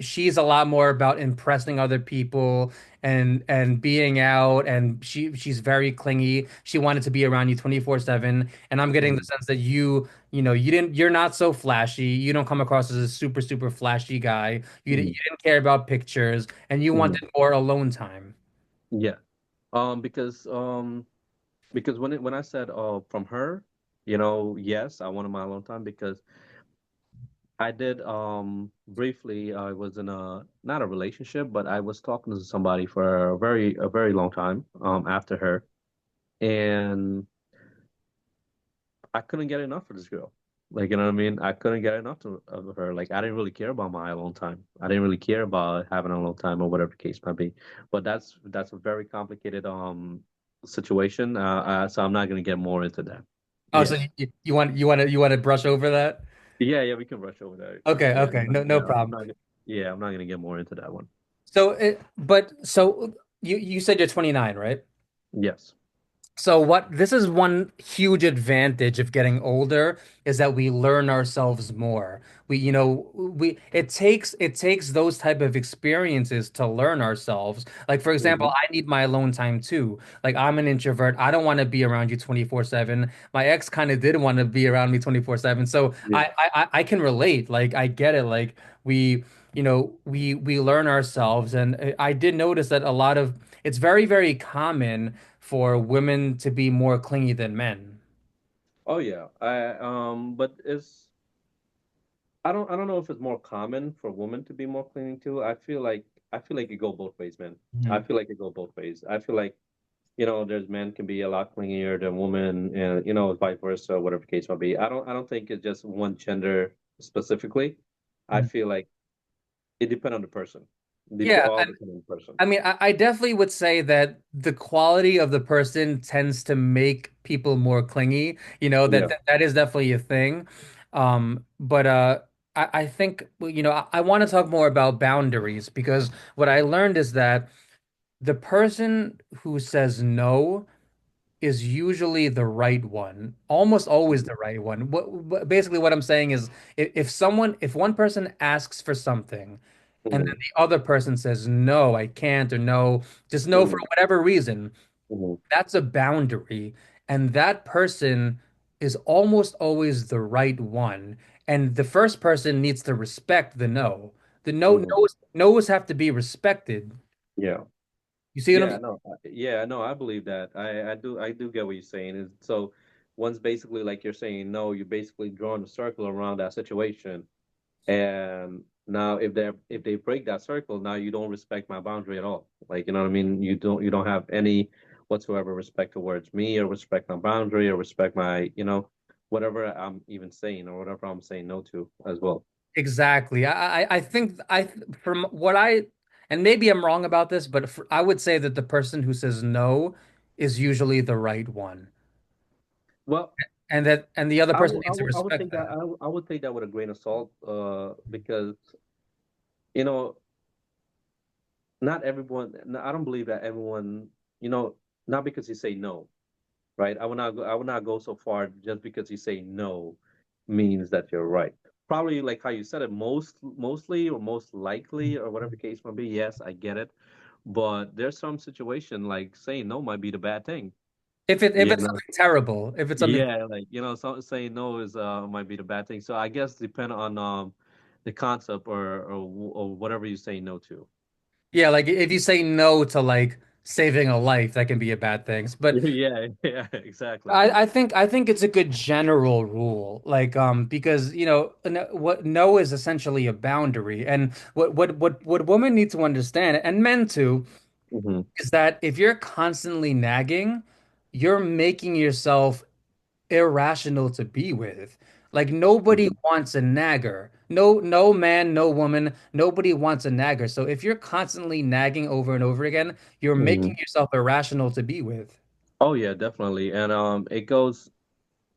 she's a lot more about impressing other people and being out, and she's very clingy. She wanted to be around you 24/7, and I'm getting the Mhm. sense that you're not so flashy. You don't come across as a super flashy guy. You Mhm. didn't care about pictures, and you Mhm. wanted more alone time. Yeah. Because when I said from her, yes, I wanted my alone time because I did briefly I was in a not a relationship, but I was talking to somebody for a very long time after her, and I couldn't get enough of this girl. Like, you know what I mean? I couldn't get enough of her. Like, I didn't really care about my alone time. I didn't really care about having a alone time or whatever the case might be. But that's a very complicated situation. So I'm not gonna get more into that. Oh, so Yeah. you want to brush over that? Yeah, yeah, we can rush over that. Okay, Yeah, okay, no I'm problem. not. Yeah, I'm not gonna get more into that one. So you said you're 29, right? Yes. So this is one huge advantage of getting older is that we learn ourselves more. It takes those type of experiences to learn ourselves. Like for example, Hmm. I need my alone time too. Like I'm an introvert. I don't want to be around you 24/7. My ex kind of did want to be around me 24/7. So Yeah. I can relate. Like I get it. Like we learn ourselves and I did notice that it's very common for women to be more clingy than men. Oh yeah. But I don't know if it's more common for women to be more clingy too. I feel like it go both ways, man. I Mhm. feel like it go both ways. I feel like, there's men can be a lot clingier than women and vice versa, whatever the case might be. I don't think it's just one gender specifically. I Mhm. feel like it depends on the person. Yeah, All depend on the person. I mean, I definitely would say that the quality of the person tends to make people more clingy. Yeah. That is definitely a thing. But I think I want to talk more about boundaries because what I learned is that the person who says no is usually the right one, almost always the right one. Basically what I'm saying is if one person asks for something and then Mhm, the other person says no, I can't, or no, just no for mhm, whatever reason, mhm, that's a boundary. And that person is almost always the right one. And the first person needs to respect the no. The mhm. no's have to be respected. Yeah. You see what I'm Yeah, no, yeah, no, I believe that. I do get what you're saying. And so, once basically, like you're saying, no, you're basically drawing a circle around that situation. And now, if they break that circle, now you don't respect my boundary at all. Like, you know what I mean? You don't have any whatsoever respect towards me, or respect my boundary, or respect my, whatever I'm even saying, or whatever I'm saying no to as well. exactly. I think from what and maybe I'm wrong about this, but I would say that the person who says no is usually the right one. Well, And the other person needs to I would respect take that that. I would take that with a grain of salt, because you know not everyone. I don't believe that everyone, you know, not because you say no, right? I would not go so far just because you say no means that you're right. Probably like how you said it, mostly or most likely or whatever the case might be. Yes, I get it, but there's some situation like saying no might be the bad thing. If You it's know, something terrible, if it's something yeah, like so, saying no is might be the bad thing. So I guess depend on the concept or whatever you say no to. yeah, like if you say no to like saving a life, that can be a bad thing. But Yeah, yeah, exactly. I think it's a good general rule, like because what no is essentially a boundary, and what women need to understand, and men too, Hmm. is that if you're constantly nagging, you're making yourself irrational to be with. Like nobody Hmm. wants a nagger. No man, no woman, nobody wants a nagger. So if you're constantly nagging over and over again, you're Hmm. making yourself irrational to be with. Oh yeah, definitely. And it goes.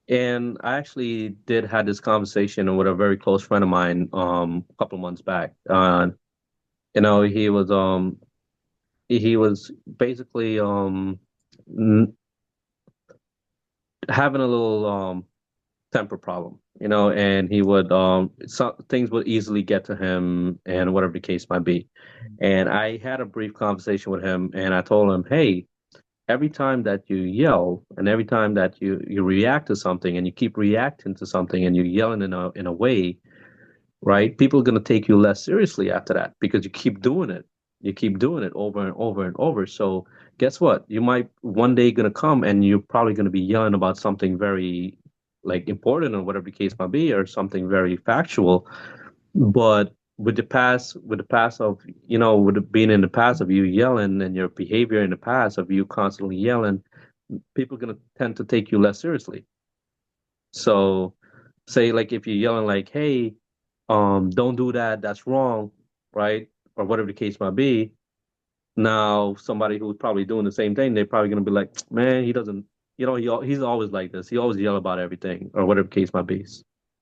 And I actually did had this conversation with a very close friend of mine a couple of months back. He he was basically having a little temper problem, and he would some things would easily get to him and whatever the case might be. And I had a brief conversation with him and I told him, "Hey, every time that you yell and every time that you react to something and you keep reacting to something and you're yelling in a way, right? People are going to take you less seriously after that because you keep doing it. You keep doing it over and over and over. So guess what? You might one day going to come and you're probably going to be yelling about something very like important or whatever the case might be, or something very factual. But with the past of, with it being in the past of you yelling and your behavior in the past of you constantly yelling, people are going to tend to take you less seriously. So say like if you're yelling like, "Hey, don't do that, that's wrong," right? Or whatever the case might be. Now somebody who's probably doing the same thing, they're probably gonna be like, "Man, he doesn't, he's always like this. He always yell about everything," or whatever the case might be.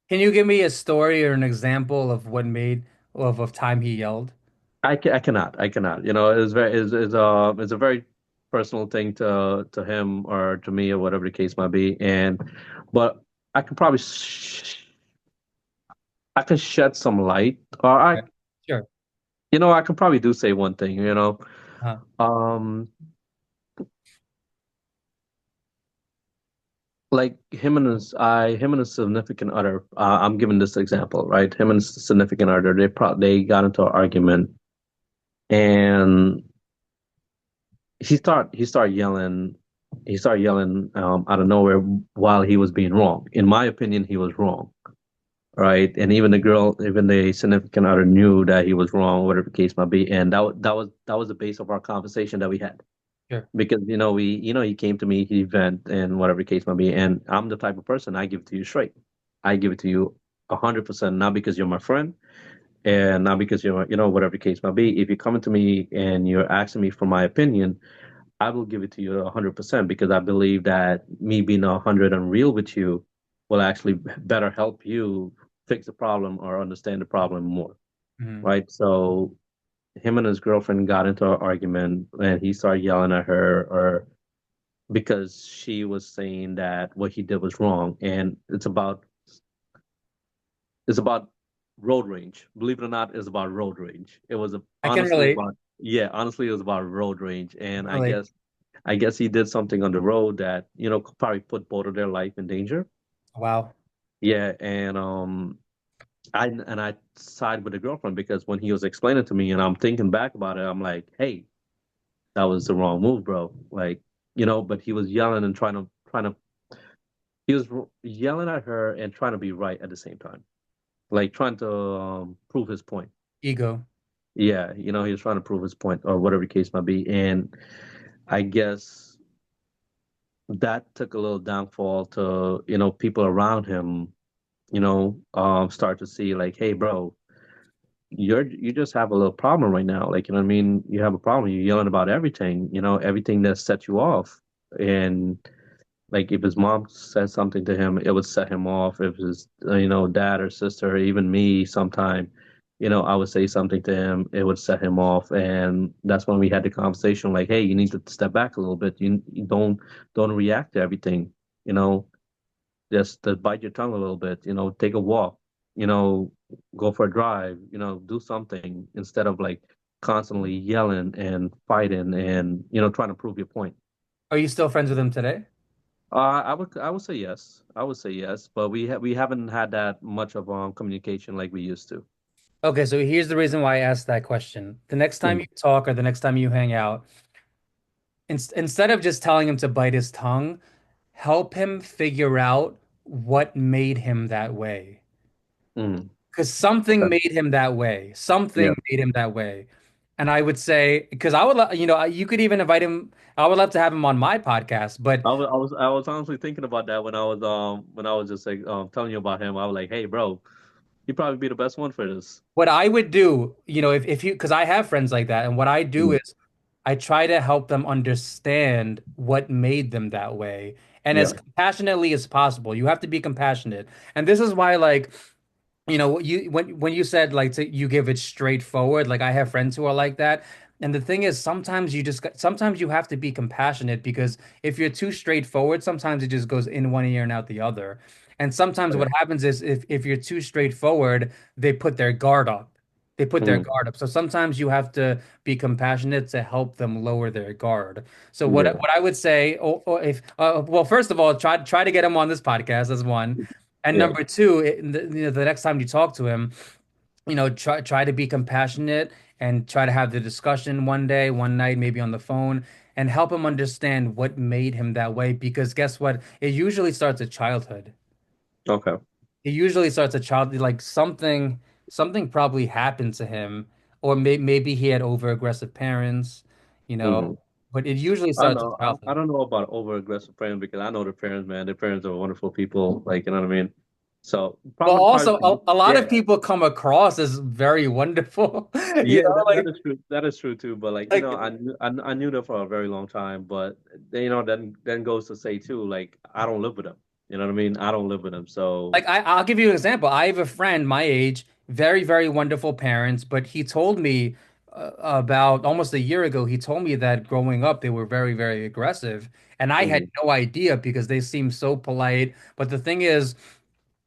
Can you give me a story or an example of what made of time he yelled? I cannot. It's it's a very personal thing to him or to me or whatever the case might be. But I can probably I can shed some light, or Okay. Sure. I can probably do say one thing. Uh, Um, like him and his significant other. I'm giving this example, right? Him and his significant other, they got into an argument, and he started yelling. He started yelling out of nowhere while he was being wrong. In my opinion, he was wrong, right? And even the significant other knew that he was wrong, whatever the case might be. And that was the base of our conversation that we had. sure. Because he came to me, he vent and whatever the case might be, and I'm the type of person, I give it to you straight. I give it to you 100%, not because you're my friend and not because you're, whatever the case might be. If you're coming to me and you're asking me for my opinion, I will give it to you 100% because I believe that me being 100 and real with you will actually better help you fix the problem or understand the problem more, Mhm. right? So him and his girlfriend got into an argument and he started yelling at her, because she was saying that what he did was wrong, and it's about road rage. Believe it or not, it's about road rage. It was I can honestly relate. about yeah, honestly it was about road rage, I and can I relate. guess I guess he did something on the road that could probably put both of their life in danger. Wow. Yeah, and I side with the girlfriend because when he was explaining to me, and I'm thinking back about it, I'm like, hey, that was the wrong move, bro. Like, but he was yelling and trying to he was yelling at her and trying to be right at the same time, like trying to prove his point. Ego. Yeah, he was trying to prove his point or whatever the case might be. And I guess that took a little downfall to, people around him, start to see like, hey, bro, you just have a little problem right now. Like, you know what I mean? You have a problem. You're yelling about everything, everything that sets you off. And like if his mom said something to him, it would set him off. If his, dad or sister, or even me, sometime, I would say something to him, it would set him off. And that's when we had the conversation, like, hey, you need to step back a little bit. You don't react to everything. You know, just to bite your tongue a little bit. Take a walk. You know, go for a drive. Do something instead of like constantly yelling and fighting and trying to prove your point. Are you still friends with him today? I would say yes. I would say yes, but we haven't had that much of communication like we used to. Okay, so here's the reason why I asked that question. The next time Mm, you talk or the next time you hang out, instead of just telling him to bite his tongue, help him figure out what made him that way. mm, Because something okay. made him that way. Yeah. Something made him that way. And I would say, because I would, you could even invite him. I would love to have him on my podcast, but I was honestly thinking about that when I was just like telling you about him. I was like, hey, bro, he'd probably be the best one for this. what I would do, if you, because I have friends like that, and what I do Mm, is I try to help them understand what made them that way. And yeah. as compassionately as possible, you have to be compassionate. And this is why, like, you when you said like you give it straightforward, like I have friends who are like that. And the thing is, sometimes you have to be compassionate because if you're too straightforward, sometimes it just goes in one ear and out the other. And sometimes Okay. what happens is if you're too straightforward, they put their guard up. They put their Mm, guard up. So sometimes you have to be compassionate to help them lower their guard. So yeah. what I would say, or if well, first of all, try to get them on this podcast as one. And Yeah. number two, the next time you talk to him, try to be compassionate and try to have the discussion one day, one night, maybe on the phone, and help him understand what made him that way. Because guess what? It usually starts at childhood. Okay. It usually starts at childhood, like something probably happened to him, or maybe he had over aggressive parents, you know. Hmm. But it usually I starts at know. I childhood. don't know about over aggressive parents because I know the parents, man. The parents are wonderful people. Like, you know what I mean? So Well, probably, also a lot yeah. of people come across as very wonderful, Yeah, that like is true. That is true too. But like, like I knew them for a very long time. But then goes to say too, like, I don't live with them. You know what I mean? I don't live with them. So I'll give you an example. I have a friend my age, very, very wonderful parents, but he told me about almost a year ago, he told me that growing up they were very, very aggressive. And I had mhm, no idea because they seemed so polite. But the thing is,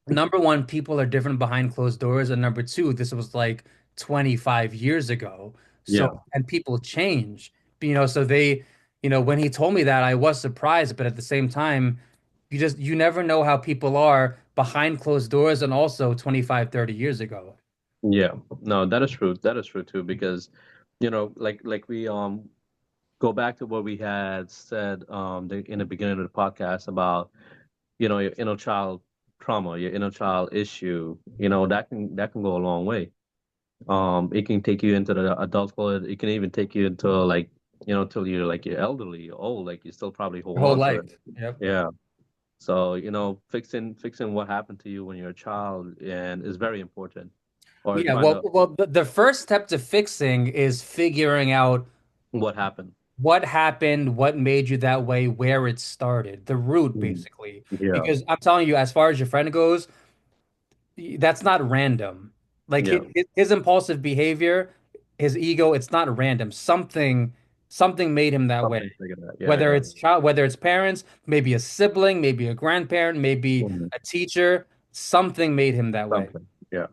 number one, people are different behind closed doors. And number two, this was like 25 years ago. So, yeah, and people change, so when he told me that, I was surprised. But at the same time, you never know how people are behind closed doors and also 25, 30 years ago. yeah. No, that is true. That is true too. Because like we go back to what we had said in the beginning of the podcast about your inner child trauma, your inner child issue. That can go a long way. It can take you into the adulthood. It can even take you into like, till you're like you're elderly, you're old, like you still probably hold Your whole on to it. life. Yep. Yeah. So, fixing what happened to you when you're a child and is very important. Or Yeah, trying to the first step to fixing is figuring out what happened. what happened, what made you that way, where it started, the root, Mm. basically. Yeah. Because I'm telling you, as far as your friend goes, that's not random. Like Yeah. his impulsive behavior, his ego, it's not random. Something made him that way. Something bigger than that. Yeah, yeah. Whether it's parents, maybe a sibling, maybe a grandparent, maybe Mhm. a teacher, something made him that way. Something. Yeah.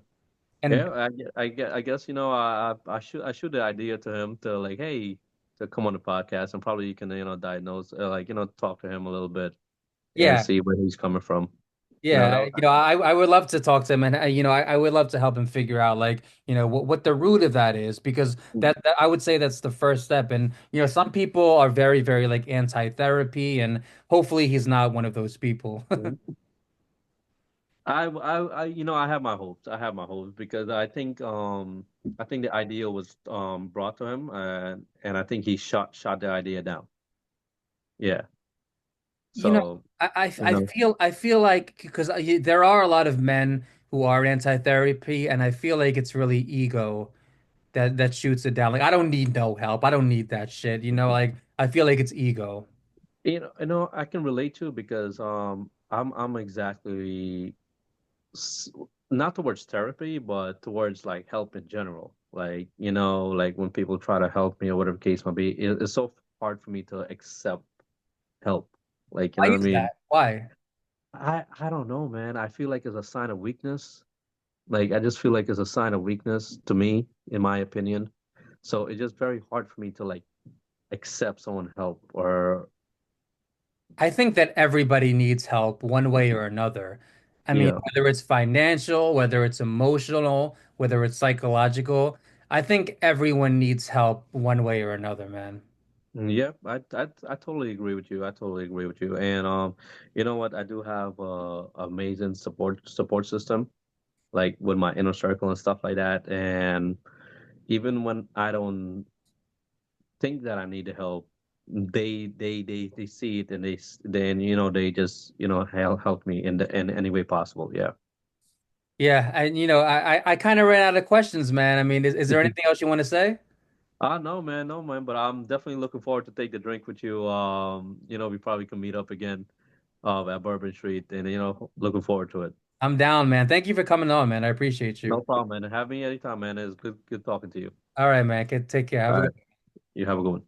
And Yeah, I guess I shoot the idea to him to like, hey, to come on the podcast and probably you can diagnose like talk to him a little bit and yeah, see where he's coming from. yeah, That I would love to talk to him, and I would love to help him figure out, like, what the root of that is, because that I would say that's the first step. And some people are very, very like anti-therapy, and hopefully he's not one of those people. Mhm. I have my hopes. I have my hopes because I think the idea was brought to him and I think he shot the idea down. Yeah. You know, So, you know, I feel like, because there are a lot of men who are anti-therapy, and I feel like it's really ego that shoots it down. Like, I don't need no help. I don't need that shit. Like, I feel like it's ego. I can relate to because I'm exactly s- not towards therapy, but towards like help in general. Like, like when people try to help me or whatever case might be, it's so hard for me to accept help. Like, you Why know what I is mean? that? Why? I don't know, man. I feel like it's a sign of weakness. Like, I just feel like it's a sign of weakness to me, in my opinion. So it's just very hard for me to like accept someone help or I think that everybody needs help one way or another. I mean, yeah. whether it's financial, whether it's emotional, whether it's psychological, I think everyone needs help one way or another, man. Yeah, I totally agree with you. I totally agree with you. And you know what? I do have a amazing support system, like with my inner circle and stuff like that. And even when I don't think that I need the help, they see it and then they just help me in any way possible. Yeah. Yeah, and I kind of ran out of questions, man. I mean, is there anything else you want to say? No man, no man. But I'm definitely looking forward to take the drink with you. We probably can meet up again at Bourbon Street, and looking forward to it. I'm down, man. Thank you for coming on, man. I appreciate you. No problem, man. Have me anytime, man. It's good talking to you. All right, man. Take care. Have All a right. good You have a good one.